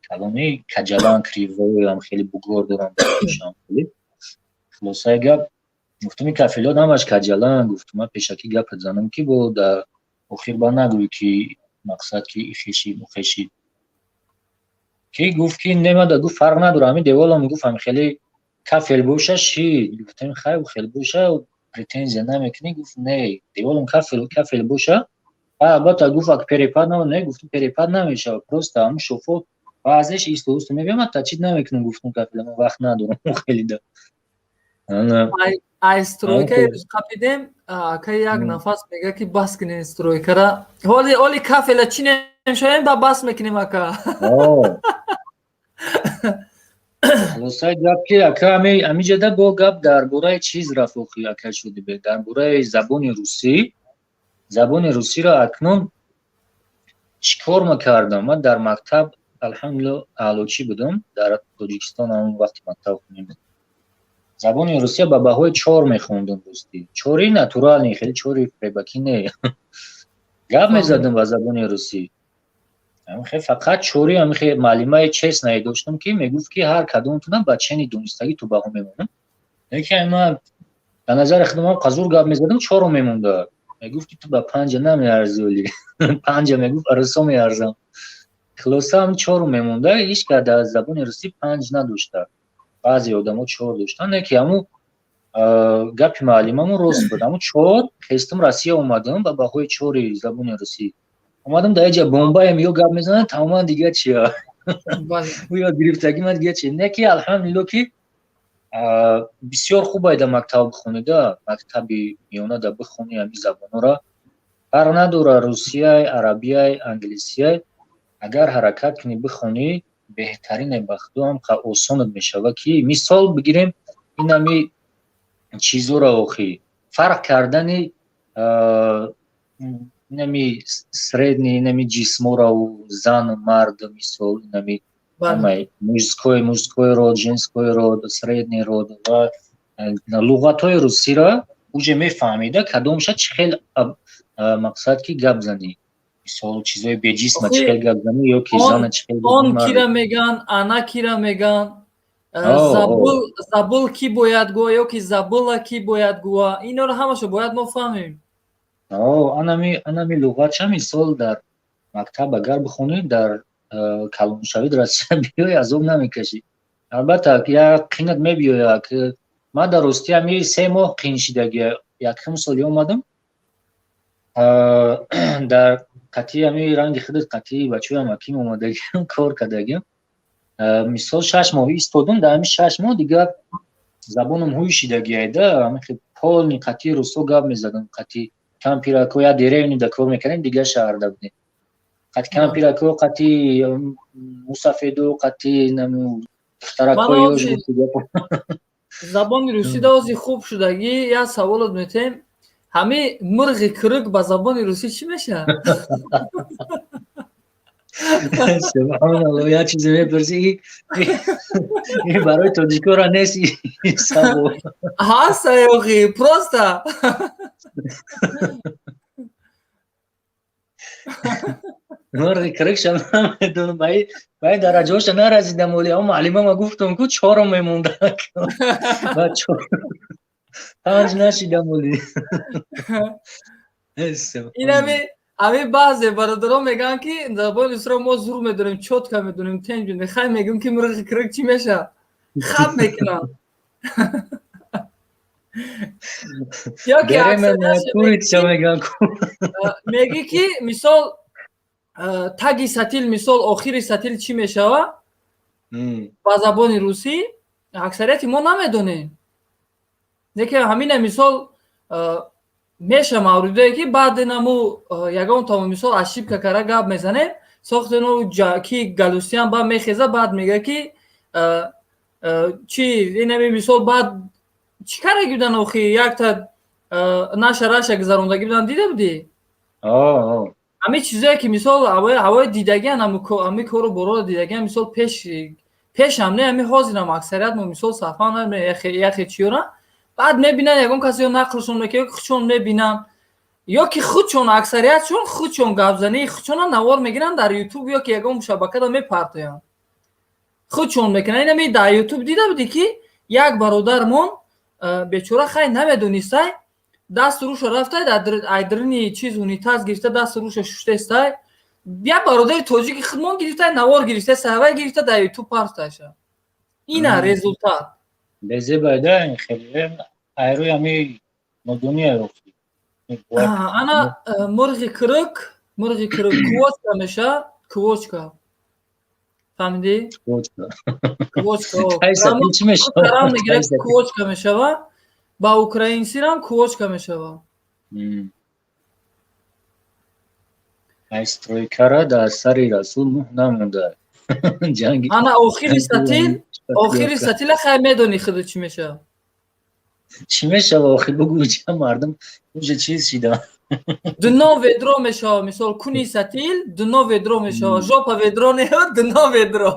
калони каҷалан кривои ам хеле бугор дорам бошам хеле хулосаи гап гуфтам ин кафело намаш каҷалан гуфтам ман пешакӣ гапат занам ки бо да охир ба нагӯй ки мақсад ки ихеши мухеши ки гуфт ки немада гуфт фарқ надорад ҳамин деволам гуфт ҳам хеле кафел боша ши гуфтам хай хеле боша претензия намекунӣ гуфт не деволам кафел боша албатта гуфт ак перепад не гуфтам перепад намешавад просто ҳамн шофоф баъзеш исту усту мебиёмад тачид намекунам гуфтам кафела ман вақт надорам хеле да ай стройкаи рӯзқапидем ка як нафас мега ки бас кунем стройкара ҳоли кафела чӣ немешавем ба бас мекунем ака хулосаи гап ки ака амиҷода бо гап дар бораи чиз рафоқӣ ака шуди бе дар бораи забони русиро акнун чӣ кор мекардам ман дар мактаб алҳамдулилла аълочӣ будам дар тоҷикистон ҳамон вақти мактаб хунем забони русия ба баҳои 4 мехондум дӯстӣ 4 натурални хеле 4 фребакӣ не гап мезадам ба забони русӣ خیلی فقط چوری هم خیلی معلمای چسنایی داشتم که میگفت که هر کدومتون بچه‌نی دونستگی تو باهم میمونم یکی من به نظر خودم قزور گپ میزدم 4 میمونده میگفت که تو با 5 نمیارزی ولی 5 میگفت ارسو میارزم خلاصا هم 4 میمونده هیچ که در زبان روسی 5 نداشته بعضی آدما 4 داشتن یکی همو گپ معلممون راست بود همو 4 خستم روسیه اومدم با بهای 4 زبان روسی اومدم در اینجا بمبایم یا گپ میزنن تماما دیگه چیه و یا گرفتگی من دیگه چیه نه که الحمدلله که بسیار خوبه در مکتب بخونیده مکتبی میونه در بخونی همی زبانو را فرق نداره روسیه عربیه انگلیسیه اگر حرکت کنی بخونی بهترین بخدو هم آسانت میشوه که مثال بگیریم این همی چیزو را آخی فرق کردنی нами средний нами джисмора у зан мард мисол нами мужской род женской род средний род ва луғатҳои русиро уже мефаҳмида кадомша чӣ хел мақсад ки гап занӣ мисол чизои беҷисма чӣ хел гап занӣ ё ки зана чӣ хел он кира меган ана кира меган забул ки бояд гӯя ё ки забула ки бояд гӯя инҳоро ҳамаашо бояд мо фаҳмем анами луғатша мисол дар мактаб агар бихонӣ дар калоншавид расида биёй азоб намекашӣ албатта як қинат мебиёяд ки ман дар рости ами 3 моҳ қин шидагӣ якум соли омадам дар қатъи ами ранги худат қатъи бачаҳои амаким омадагиам кор кардагиам мисол 6 моҳ истодам дар ами 6 моҳ дигар забонам ҳуй шидагиайда ами полни қатъи русо гап мезадам қатъи кампирако я деревни да кор мекардем дига шаҳрда будем қатъи кампирако қатъи мусафедо қатъи наму духтаракои забони русӣ дози хуб шудагӣ як саволот метем ҳамин мурғи кӯрик ба забони русӣ чӣ мешавад субҳаналлоҳ як чизе мепурсӣ барои тоҷикора нест савол ҳаста ёхи просто мурғи кӯрикша намедонам баи дараҷаоша наразидам оли ҳам маълимама гуфтам ку 4 мемонда ба 5 нашидам оли инами ами баъзе бародарон мегӯянд, ки забони русро мо зур медонем, чотка медонем, тенҷ медонем. Хай мегӯям, ки мурғи кӯрак чӣ мешавад? Хаб мекунанд. Ёки Беременная аксариятшон курица мегӯянд. мегӣ, ки мисол таги сатил, мисол охири сатил чӣ мешавад ба забони русӣ, аксарияти мо намедонем. Лекин ҳамина мисол меша мавридое, ки баъди наму ягон томо мисол ошибка кара гап мезанем, сохтено ки галустиян ба мехеза, баъд мега, ки чӣ инами мисол баъд чӣ кара гудан охи якта наша раша гузарондагӣ будан дида будӣ? ҳами чизое, ки мисол ҳавои дидагиан, ҳами кору бороро дидагиан, мисол пешам не, ҳами ҳозирам аксарият мо мисол сафан яхе чиёра, баъд мебинанд ягон касе нақлшон мекунад, ё худшон мебинанд, ё ки худшон аксариятшон худшон гапзании худшона навор мегиранд дар ютуб, ё ки ягон шабакада мепартоянд, худшон мекунанд. Инами дар ютуб дида будӣ, ки як бародармон бечора хай намедонистай, дасту руша рафтай айдрини чиз унитаз гирифта, дасту руша шуштестай, як бародари тоҷики худмон гирифтай, навор гирифтастай, ҳавай гирифта дар ютуб партайша. Ина результат. Безебайда хеле айрӯ ами нодония ёфти. Ана мурғи кӯрак кувочка мешавад, кувочка. Фаҳмидӣ? Кувочка. Чӣ мешавад? Тарам мегирад, кувочка мешавад. Ба украинсирам кувочка мешавад. Стройкара дар сари Расул нӯҳ намонда. Ҷанги Ана охири сатила хай медонӣ худу чӣ мешавад? чӣ мешавад охир бугӯ, ҷа мардум уҷа чиз шида. Дуно ведро мешавад, мисол куни сатил дуно ведро мешавад, жопа ведро не, дуно ведро.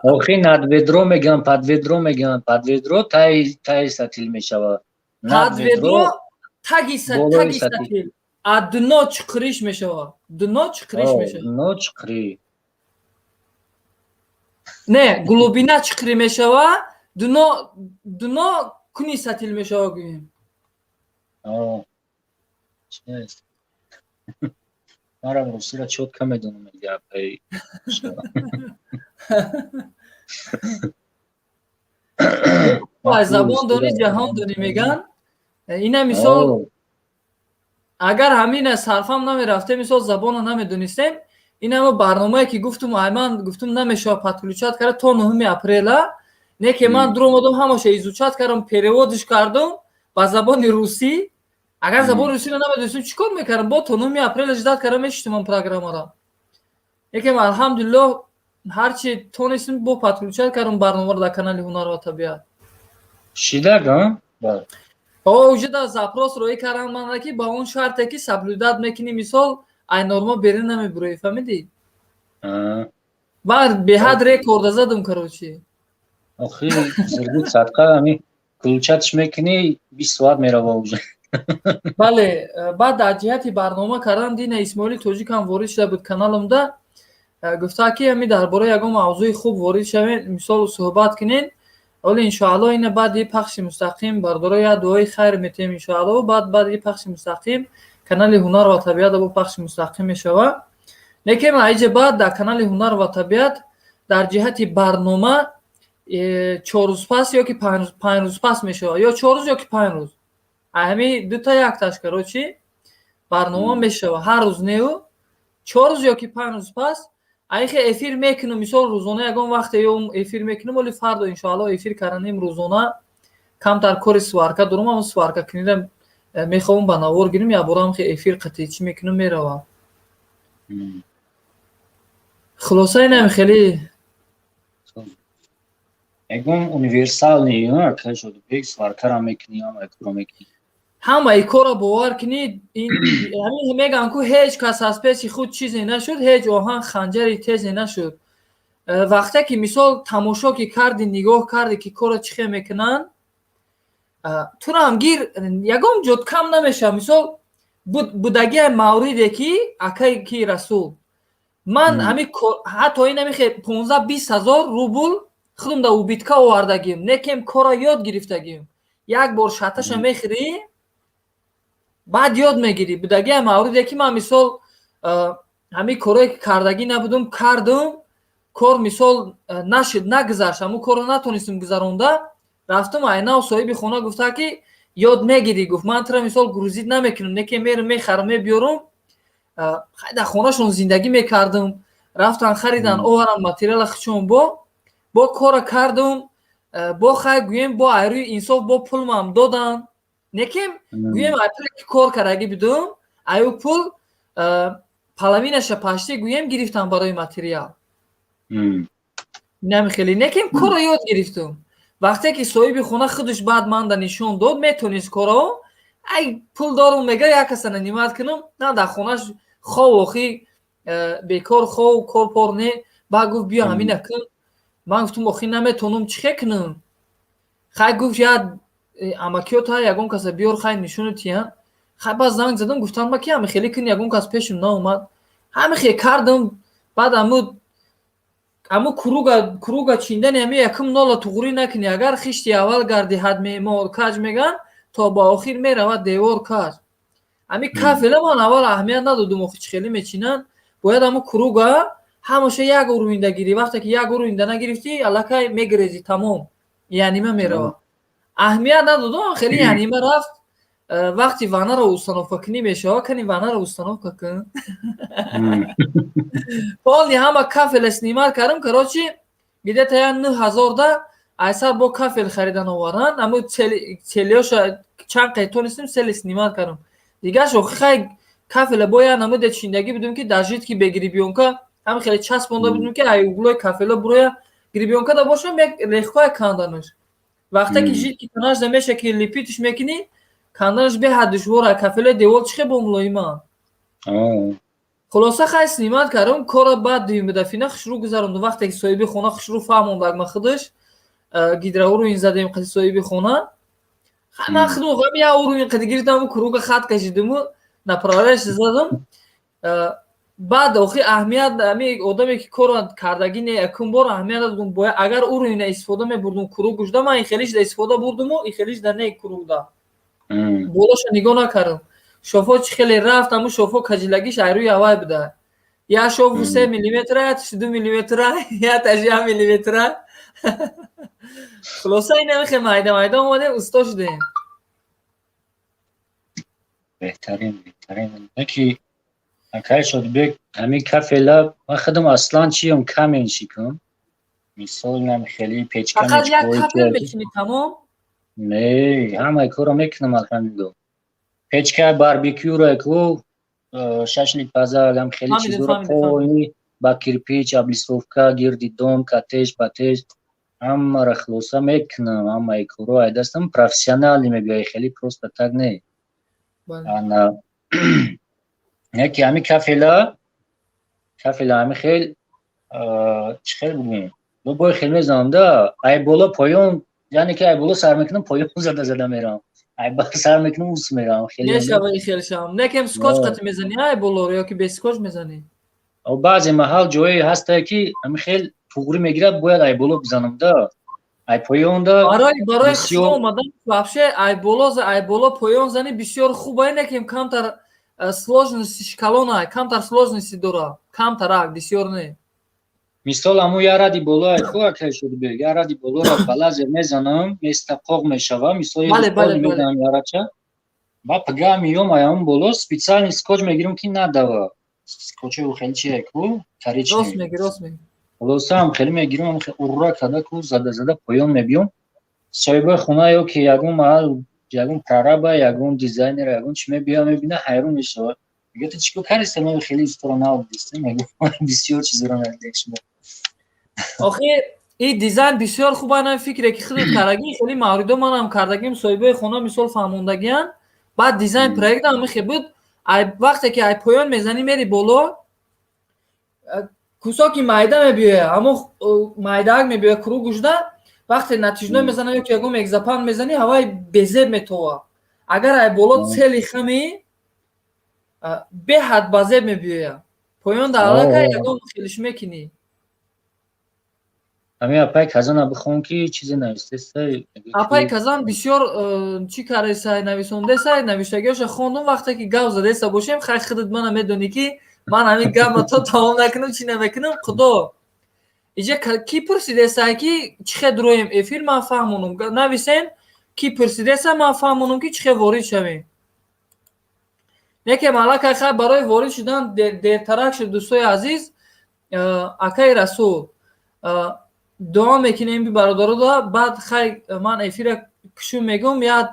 Охир над ведро мегӯянд, пад ведро мегӯянд, пад ведро таи сатил мешавад. Пад ведро таги сатил. А дуно чуқриш мешавад. Дуно чуқриш мешавад. Дуно чуқрӣ. Не, глубина чуқрӣ мешавад, дуно куни сатил мешавад гӯем. Манам русиро чотка медонам гапаи. Забон донӣ, ҷаҳон донӣ меган. Ина мисол агар ҳамина сарфам намерафтем, мисол забонро намедонистем, ин ҳама барномае ки гуфтум, ман гуфтум намешавад подключат карда то 9 апреля, не ки ман дур омадам ҳамаша изучат кардам, переводиш кардам ба забони русӣ. Агар забони русиро намедонистем чӣ кор мекардам? Бо то 9 апреля ждат карда мешиштам программаро. Лекин алҳамдулиллоҳ ҳарчи тонистем бо подключат кардам барномаро дар канали Ҳунар ва табиат. Шидага? Уже да запрос роӣ кардам ман, ки ба он шарте ки соблюдат мекунӣ, мисол ай норма берин намебуроӣ, фаҳмидӣ? Ман беҳад рекорда задам, короче. Охир зиргут садқа ами включатш мекунӣ 20 соат мерава уже. Бале, баъд дар ҷиҳати барнома кардан Дина Исмоили тоҷикам ворид шуда буд каналамда, гуфта ки ами дар бораи ягон мавзӯи хуб ворид шавед, мисол суҳбат кунед. Оли иншоаллоҳ ина баъди пахши мустақим барбарои як дуои хайр метем иншоаллоҳ, баъди пахши мустақим канали Ҳунар ва табиат бо пахши мустақим мешавад. Лекин айҷа баъд дар канали Ҳунар ва табиат дар ҷиҳати барнома 4 рӯз пас ё ки 5 рӯз пас мешавад, ё 4 рӯз ё ки 5 рӯз. Ҳами дута якташ короче барнома мешавад. Ҳар рӯз неу 4 рӯз ё ки 5 рӯз пас айхе эфир мекунам, мисол рӯзона ягон вақте ё эфир мекунам, оли фардо иншоаллоҳ эфир карданем рӯзона. Камтар кори сварка дорам, ам сварка кунидам мехоҳам ба навор гирам, як борам хе эфир қатъӣ чӣ мекунам меравам. Хулоса инам хеле ягон универсални ё ка шуд бек сваркара мекунӣ, ама кора мекунӣ. ҳамаи корро бовар кунед. Ҳамин мегӯям, ки ҳеҷ кас аз пеши худ чизе нашуд, ҳеҷ оҳан ханҷари тезе нашуд. Вақте ки мисол тамошо ки карди, нигоҳ карди ки корро чӣ хел мекунанд, туро ҳам гир ягон ҷот кам намешавад. Мисол будагия мавриде ки акаи ки Расул, ман ҳами ҳатто инами 15-20 ҳазор рубл худам дар убитка овардагим, некем корро ёд гирифтагим. Як бор шаташа мехӯрӣ, баъд ёд мегирӣ. Будагия мавриде ки ман мисол ҳамин корое ки кардагӣ набудум кардум, кор мисол нашуд, нагузашт, ҳамун корро натонистум гузаронда, рафтум айнав соҳиби хона гуфта ки ёд мегирӣ, гуфт ман тира мисол грузит намекунам, неке мерам мехарам мебиёрам, хай дар хонашон зиндагӣ мекардам, рафтан харидан оваран материала хичон бо кора кардум, бо хай гӯем бо айрӯи инсоф бо пулмам додан, некем гӯем ай пуле ки кор карагӣ будум, аю пул половинаша пашти гӯем гирифтам барои материал. Намехелӣ некем корро ёд гирифтум. Вақте ки соҳиби хона худаш баъд манда нишон дод, метонист корро, ай пул дорум мега як каса нанимат кунам, на дар хонаш хов охи бекор хов корпор не, ба гуфт биё ҳамина кун. Ман гуфтум охи наметонам чӣ хе кунам. Хай гуфт я амакиёт ҳай, ягон каса биёр хай нишони тиян. Хай ба занг задам, гуфтам ма ки ҳамихелӣ кун, ягон кас пешум наомад. Ҳамихе кардам, баъд аму куруга чиндани ами якум нола туғурӣ накунӣ, агар хишти аввал гардиҳад меъмор каҷ меган, то ба охир меравад девор каҷ. Ами кафела ман аввал аҳамият надодум, охи чӣ хеле мечинанд, бояд аму куруга ҳамаша як урвинда гирӣ, вақте ки як урвинда нагирифтӣ аллакай мегирезӣ тамом, янима меравад. Аҳамият надодум, хеле янима рафт. Вақти ванаро установка кунӣ мешава, кани ванаро установка кун. Полни ҳама кафела снимат кардам, короче где-то я 9000 да айсар бо кафел харидан оваранд, аму целиёша чанд қайтонистим сели снимат кардам. Дигаш охи хай кафела бо я намуде чиндагӣ будум ки дар жид ки бе гребёнка ҳами хеле часпонда будум ки ай углои кафела буроя гребёнка да бошам як легкое канданаш. Вақте ки жид ки канаш да меша ки липитиш мекунӣ, канданаш беҳад душвора, кафела девор чӣ хе бо мулоима. Хулоса хай снимат кардам, кора баъд дуюмдафина хушрӯ гузарондум. Вақте ки соҳиби хона хушрӯ фаҳмондак ма худаш гидроуровень задем қади соҳиби хона. Хай ман худам ғам я уровень қади гирифтам, куруга хат кашидиму направляш задам. Баъд охир аҳамият ами одаме ки кора кардагӣ не якум бор аҳамият дадум, бояд агар уровня истифода мебурдум куруг гӯшда, ман ихелиш да истифода бурдуму ихелиш да не куруг да болоша нигоҳ накардам. Шофо чӣ хеле рафт, аму шофо каҷилагиш айрӯи авай буда. Я шофу 3 миллиметра, я 2 миллиметра, я 1 миллиметра. Хулоса инамихе майда омадем усто шудем. بهترین یکی اکای شد بک همین کافلا من خودم اصلا چیم کامل شیکم مثال من خیلی پیچکم فقط یک کافل میکنی تمام؟ نه همه کارو میکنم الحمدلله. پیچکا باربیکیو رو اکو شاشلیک پزال هم خیلی چیزا رو کوی با کرپیچ ابلیسوفکا گردی دم کاتش پاتش هم رخلوسا میکنم همه کارو ایداستم پروفسیونالی میگه خیلی پروست تاگ نه. انا یکی همی کافلا همی خیلی چخیل بگیم دو بای خیلی میزنم دا ای بالا پایون یعنی که ای بالا سر میکنم پایون زده میرم ای بالا سر میکنم اوس میرم خیلی خیلی شام نکم سکوچ قطع میزنی ای بالا رو یا که به سکوچ میزنی او بعضی محل جایی هسته که همی خیلی توغری میگیره باید ای بالا بزنم دا ای پایون دا برای خشم اومدن вообще ай бола поён зани бисёр хуба некем камтар сложности шкалона камтар сложности дора камтарак бисёр не мисол аму яради бола ай хо акай шуд бе яради бола ро балазер мезанам местақоқ мешава мисол мезанам ярача ба пага миём аям бола специальный скотч мегирам ки надава скотчи хеле чиек бу карич рост меги Олосам хеле мегирам хеле урра када ку зада поён мебиём соҳиба хона ё ки ягон маҳал ягон прораба ягон дизайнер ягон чӣ мебиём мебина ҳайрон мешавад мега ту чӣ каристем мега хеле истора навдистем мега бисёр чизро надешмо охир ин дизайн бисёр хуба на фикре ки худат кардаги хеле мавридо манам кардагим соҳибаи хона мисол фаҳмондагиян баъд дизайн проектам мехе буд ай вақте ки ай поён мезани мери боло кусоки майда мебиёя аммо майдаак мебиёя куруг гӯшда вақте натиҷаҳо мезанам ё ки ягон мегзапан мезани ҳаваи безеб метова агар ай боло цели хами беҳад ба зеб мебиёя поён дар аллакай ягон хелиш мекунӣ ами апай казана бихом ки чизе навистесай апай казан бисёр чӣ кардесай нависондесай навиштагиёша хондум вақте ки гап задеса бошем хай худат мана медонӣ ки من همین گپ تا تمام نکنم چی نمیکنم خدا اینجا کی پرسیده است که چه درویم افیر من فهمونم نویسین کی پرسیده است من فهمونم که چه وارد شویم یکی مالک خیر برای وارد شدن دیرترک شد دوستای عزیز اکای رسول دعا میکنیم بی برادر دا بعد خیر من افیر کشو میگم یاد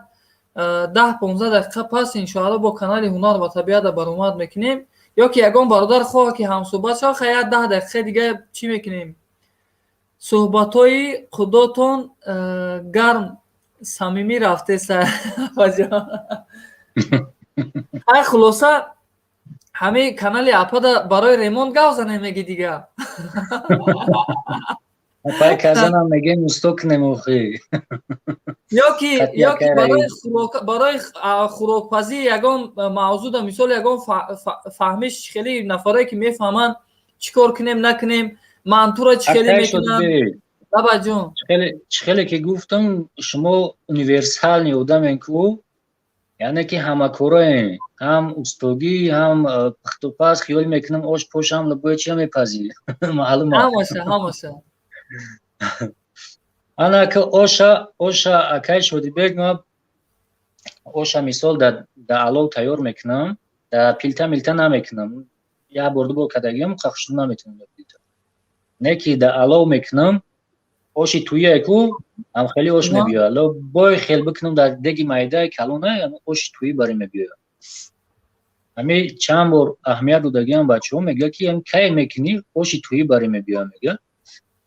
10-15 دقیقه پس انشاءالله با کانال هنر و طبیعت برآمد میکنیم یا که یگان برادر خواه که هم صحبت شد خیر 10 دقیقه دیگه چی میکنیم صحبت‌های خداتون گرم صمیمی رفته سر های خلاصه همه کانال اپا برای ریموند گاو زنه میگی دیگه پای کازنم میگه مستوک نموخی یا که برای خوراکپزی یگان موضوع ده مثال یگان فهمش خیلی نفره که میفهمن چیکار کنیم نکنیم منطور خیلی میکنن بابا جون خیلی که گفتم شما یونیورسال نیودم کو یعنی که همه کاره هم استوگی هم پختوپاس خیال میکنم آش پوشم لبوی چی میپذیر معلومه همشه انا که اوشا اکای شدی بگم اوشا مثال در علو تیار میکنم در پیلتا میلتا نمیکنم یا برده با کدگیم قخشتو نمیتونم در پیلتا نه که در علو میکنم اوشی توی اکو هم خیلی اوش میبیاد لو بای خیل بکنم در دگی مایده کلونه اوش توی باری میبیاد همی چند بار اهمیت رو دگیم بچه ها میگه که هم که میکنی اوشی توی باری میبیاد میگه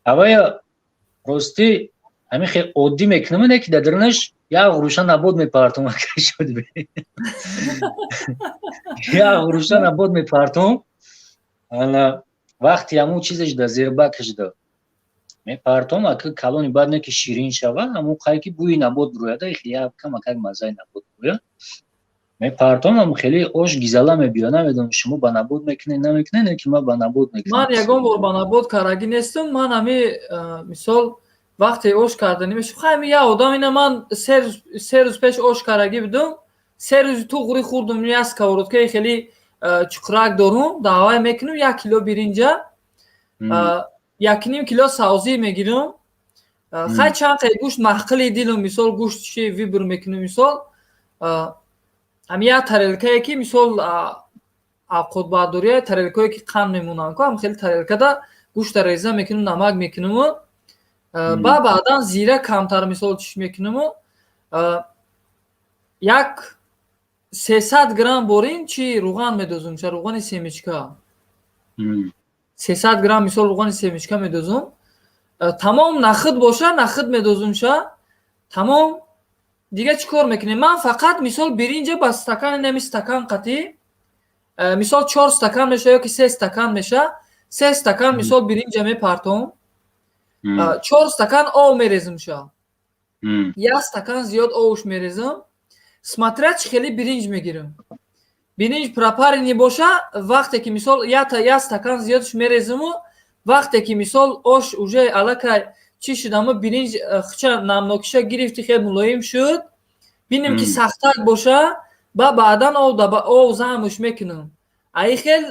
اوه راستی همین خیلی عادی میکنم نه که درنش یا غروشا نبود میپارتم که شد بی یا غروشا نبود میپارتم انا وقتی همون چیزش در زیر بکش داد میپارتم اگه کلونی بعد نه که شیرین شود همون خیلی که بوی نبود برویده خیلی کم اکر مزه نبود بروید میپارتم هم خیلی اوش گیزالا میبیاد نمیدونم شما با نبود میکنی نمیکنی نه که ما با نبود میکنم من یگان بار با نبود کارگی نیستم من همی مثال وقتی اوش کردنی میشه خیلی یه آدم اینه من 3 روز پیش اوش کارگی بدم 3 روز تو غوری خوردم یه از کورد که خیلی چکرک دارم دعوای میکنم 1 کیلو برینجا 1.5 کیلو سازی میگیرم خیلی چند خیلی گوشت محقلی دیلم مثال گوشت چی ویبر میکنم مثال هم یه ترلکه که مثال خود برداری ترلکه که قند میمونن که هم خیلی ترلکه دا گوشت ریزه میکنم نمک میکنم بعدا زیره کمتر مثال چیش میکنم 300 گرم بورین چی روغن میدوزم چه روغن سیمیچکا 300 گرم مثال روغن سیمیچکا میدوزم تمام نخد باشه نخد میدوزم شه تمام دیگه چیکار میکنیم من فقط مثال برنج با استکان نمی استکان قطعی مثال 4 استکان میشه یا که 3 استکان میشه 3 استکان مثال برنج میپرتم 4 استکان آب میریزم شه 1 استکان زیاد آبش میریزم سماترچ خیلی برنج میگیرم برنج پرپارنی باشه وقتی که مثال یا تا 1 استکان زیادش میریزم وقتی که مثال آش اوجه علاقه چی شد اما برنج خچه نمناکشه گرفتی خیلی ملایم شد بینم که سختک باشه بعدا او زمش میکنم ای خیلی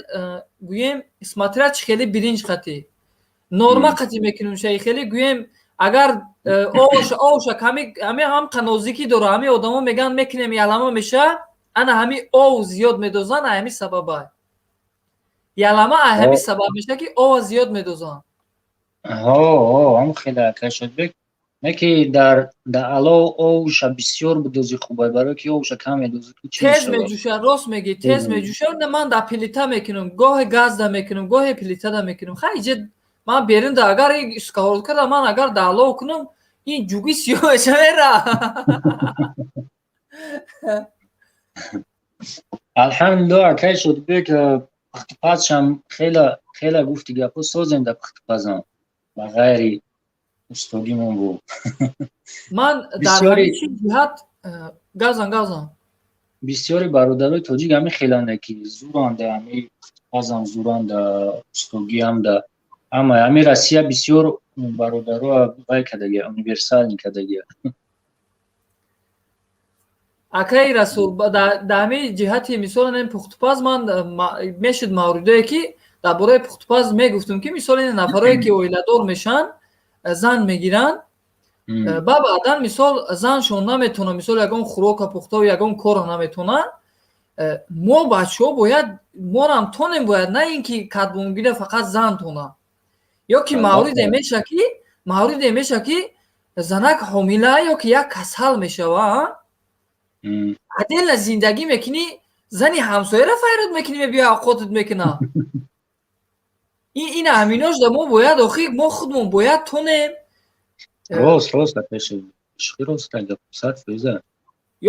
گویم سماترچ خیلی برنج قطعی نورما قطعی میکنم شای خیلی گویم اگر اوش همی هم قنوزیکی داره همی آدم میگن میکنم یلما میشه انا همی او زیاد میدوزن همی سببای یلما همی سبب میشه که او زیاد میدوزن هم خیلی اکر شد بک نه که در علاو اوش بسیار بدوزی خوبه برای که اوش کم میدوزی تیز میجوشه راست میگی تیز میجوشه نه من در پلیتا میکنم گاه گاز دا میکنم گاه پلیتا دا میکنم خیلی جد من بیرون دا اگر اسکاورد کردم من اگر در علاو کنم این جوگی سیاه چمیره الحمدلله اکر شد بک پختپازشم خیلی گفتی گپو سازیم در پختپازم و غیری استادیمون بود من در همین چی جهت گازم بسیاری برادرای تاجیک همین خیلی نکی زوران ده همین پختپازم زوران ده استوگی هم ده اما همین روسیه بسیار برادرها بای کدگی اونیورسال کدگی акаи расул дар ҳамаи ҷиҳати мисол ин пухтупаз ман мешуд мавридое ки дар бораи пухтупаз мегуфтум ки мисол ин нафарое ки оиладор мешаванд зан мегиранд ба баъдан мисол заншон наметавонад мисол ягон хӯрока пухтаву ягон коро наметавонад мо бачаҳо бояд морам тонем бояд на ин ки кадбонгира фақат зан тонад ё ки мавриде мешавад ки занак ҳомила ё ки як касал мешавад адела зиндагӣ мекунӣ зани ҳамсояро файрод мекунӣ мебиёи авқотат мекуна ин ҳаминош да мо бояд охир мо худмон бояд тонем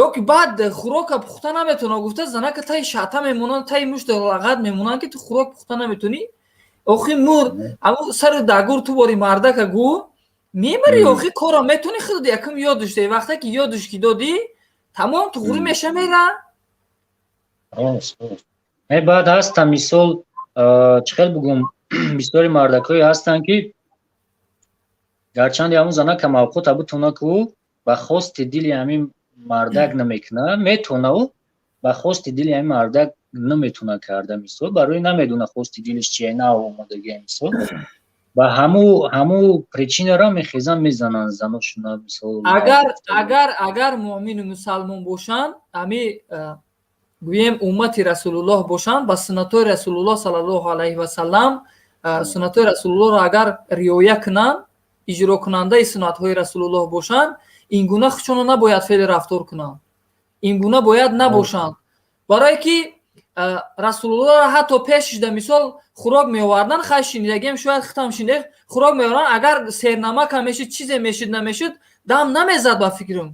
ё ки баъд хӯрока пухта наметавонад гуфта занака таи шаъта мемонад таи мушта лағат мемонанд ки ту хӯрок пухта наметавонӣ охир мур аму сару дагур ту бори мардака гӯ мебари охир кора метавонӣ худ якум ёдуш дии вақте ки ёдуш ки додӣ тамом туғрӣ меша мера баъд ҳастан мисол чӣ хел бигӯм бисёри мардакҳое ҳастанд ки гарчанде ҳамун занака мавқута битона ку ба хости дили ҳамин мардак намекуна метавонаву ба хости дили ҳамин мардак наметавона карда мисол барои намедона хости дилиш чие на омодагия мисол ба ҳамун причинара мехезан мезананд заношона мисол агар муъмину мусалмон бошанд ами гӯем уммати расулуллоҳ бошанд ба суннатҳои расулуллоҳ саллаллоҳу алайҳи васаллам суннатҳои расулуллоҳро агар риоя кунанд иҷро кунандаи суннатҳои расулуллоҳ бошанд ин гуна худшонро набояд феълу рафтор кунанд ин гуна бояд набошанд барое ки расулуллоҳро ҳатто пешиш да мисол хӯрок меоварданд хай шинидагиам шояд хитам шинида хӯрок меоварданд агар сернамакам мешуд чизе мешуд намешуд дам намезад ба фикрам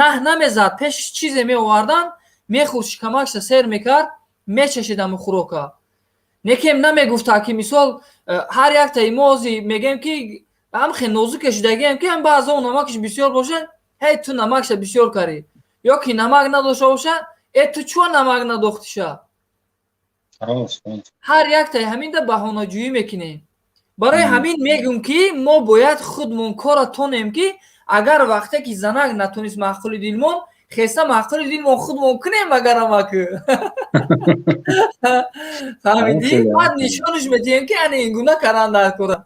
наҳ намезад пешиш чизе меоварданд мехӯрд шикамакша сер мекард мечашид аму хӯрока некем намегуфта ки мисол ҳар яктаи мо ҳозир мегӯем ки ҳамхе нозуке шудагиам ки ҳам баъзо намакаш бисёр бошад ҳей ту намакша бисёр карӣ ё ки намак надошта бошад ту чуа намак надохтиша ҳар яктаи ҳаминда баҳонаҷӯӣ мекунем барои ҳамин мегӯм ки мо бояд худмон кора тонем ки агар вақте ки занак натонист маъқули дилмон хеста маъқули дилмон худмон кунем агар амаку фаҳмидӣ баъд нишонаш медиҳем ки ана ин гуна каранда кора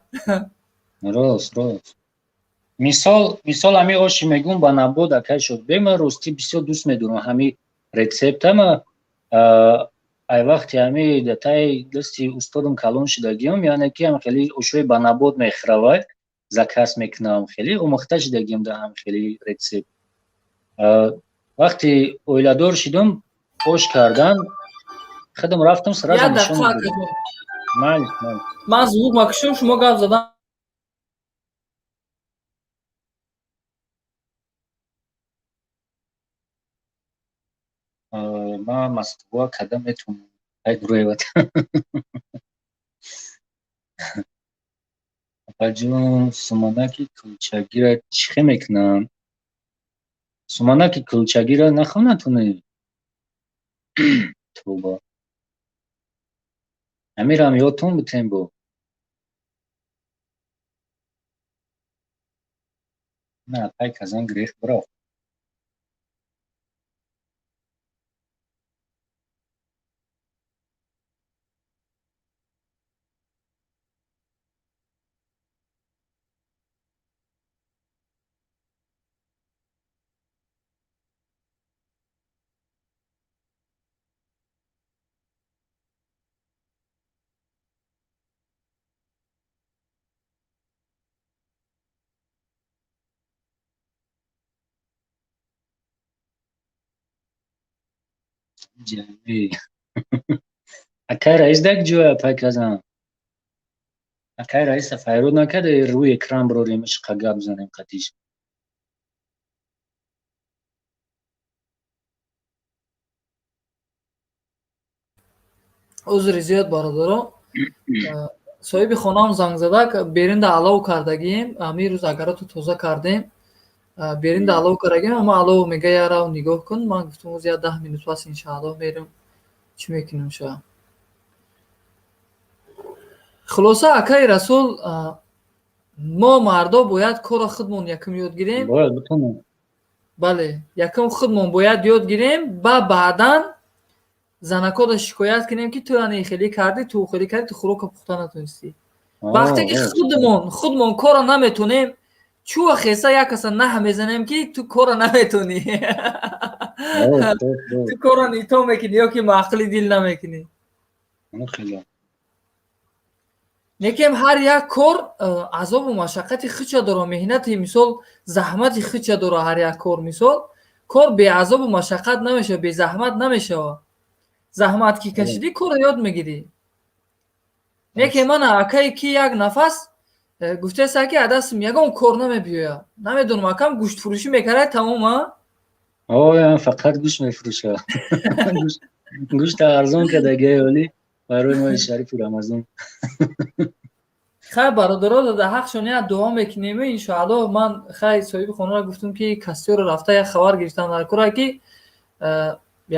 рост мисол ҳамин оши мегӯм ба набод акай шуд бе ман ростӣ бисёр дӯст медорам ҳамин рецептама ай вақти ҳамин таи дасти устодам калон шудагиам яъне ки ҳам хеле ошои ба набод мехӯравад закас мекунам хеле омӯхта шудагиам дар ҳам хеле рецепт вақти оиладор шудам ош кардан худам рафтам сразу нишон ман звук макушам шумо гап задам ман Москва када метавонам айдуреват апаҷон суманаки кулчагира чӣ хел мекунам суманаки кулчагира нахо натонем توبه امیرم یادتون بتیم بو نه پای کازان گریخ برو جمعی اکای رئیس دک جویا پای کازان اکای رئیس فایرود نکرده روی اکران بروریمش قگاب زنیم قدیش عذر زیاد برادران صاحب خانم زنگ زده برین ده علاو کردگیم امی روز اگر تو توزه کردیم برین ده علاو کردگیم اما علاو میگه یارا نگاه کن من گفتم زیاد 10 minut پس انشاءالله میرم چی میکنیم شاید خلاصه اکای رسول ما مردا باید کار خودمون یکم یاد گیریم باید بتونیم бале якум худмон бояд ёд гирем ба баъдан занакода шикоят кунем ки ту ани хеле кардӣ, ту хеле кардӣ, ту хӯрока пухта натонистӣ. Вақте ки худмон коро наметонем, чӯ хеса як каса наҳ мезанем ки ту коро наметонӣ. Ту коро ито мекунӣ ё ки маъқли дил намекунӣ. Лекин ҳар як кор азобу машаққати худша дора, меҳнати мисол заҳмати худша дора. Ҳар як кор мисол кор беазобу машаққат намешава, безаҳмат намешава. Заҳмат ки кашидӣ корро ёд мегирӣ. Лекин мана акае ки як нафас гуфтеса ки аз дастам ягон кор намебиёя. Намедонам акам гӯштфурӯшӣ мекарад тамома? фақат гӯшт мефурӯша. гӯшт арзон кардагиҳаи олӣ барои мои шарифи Рамазон. Хай бародаро дада ҳақшон як дуо мекунем иншоалло. Ман хай соҳиби хонаро гуфтам ки касиёро рафта як хабар гирифтам дар кора ки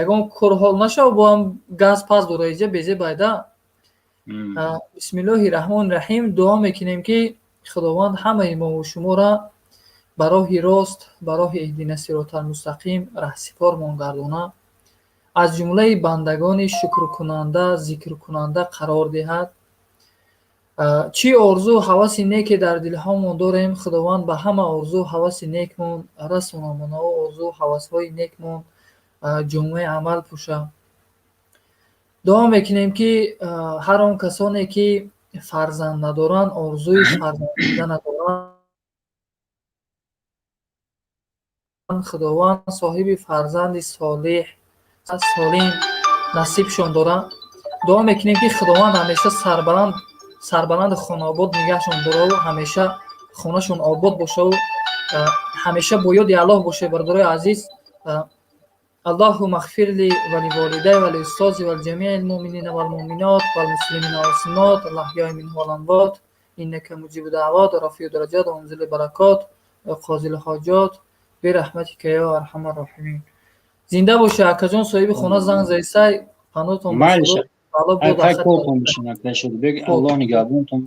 ягон кор ҳол нашава, бо ҳам газ пас дора иҷа безе байда. бисмиллоҳи раҳмони раҳим дуо мекунем ки худованд ҳамаи мову шуморо ба роҳи рост, ба роҳи иҳдина сиротал мустақим раҳсипормон гардона, аз ҷумлаи бандагони шукркунанда, зикркунанда қарор диҳад. чӣ орзу ҳаваси неке дар дилҳомон дорем, худованд ба ҳама орзу ҳаваси некмон расонамонаву орзу ҳавасҳои некмон ҷомаи амал пӯша. дуо мекунем ки ҳар он касоне ки фарзанд надоранд, орзуи фарзанд дида надоранд, худованд соҳиби фарзанди солеҳ солим насибшон дорад. дуо мекунем ки худованд ҳамеша сарбаланд хонаобод нигоҳшон дораву ҳамеша хонашон обод бошаву ҳамеша бо ёди Аллоҳ боша. бародарои азиз, اللهم اغفر لي ولوالدي ولأستاذي ولجميع المؤمنين والمؤمنات والمسلمين والمسلمات الأحياء منهم والأموات إنك مجيب الدعوات ورفيع الدرجات ومنزل البركات وقاضي الحاجات برحمتك يا أرحم الراحمين. زنده باشه. اکاجان صاحب خانه زنگ زدی پناهتون الله نگهبانتون.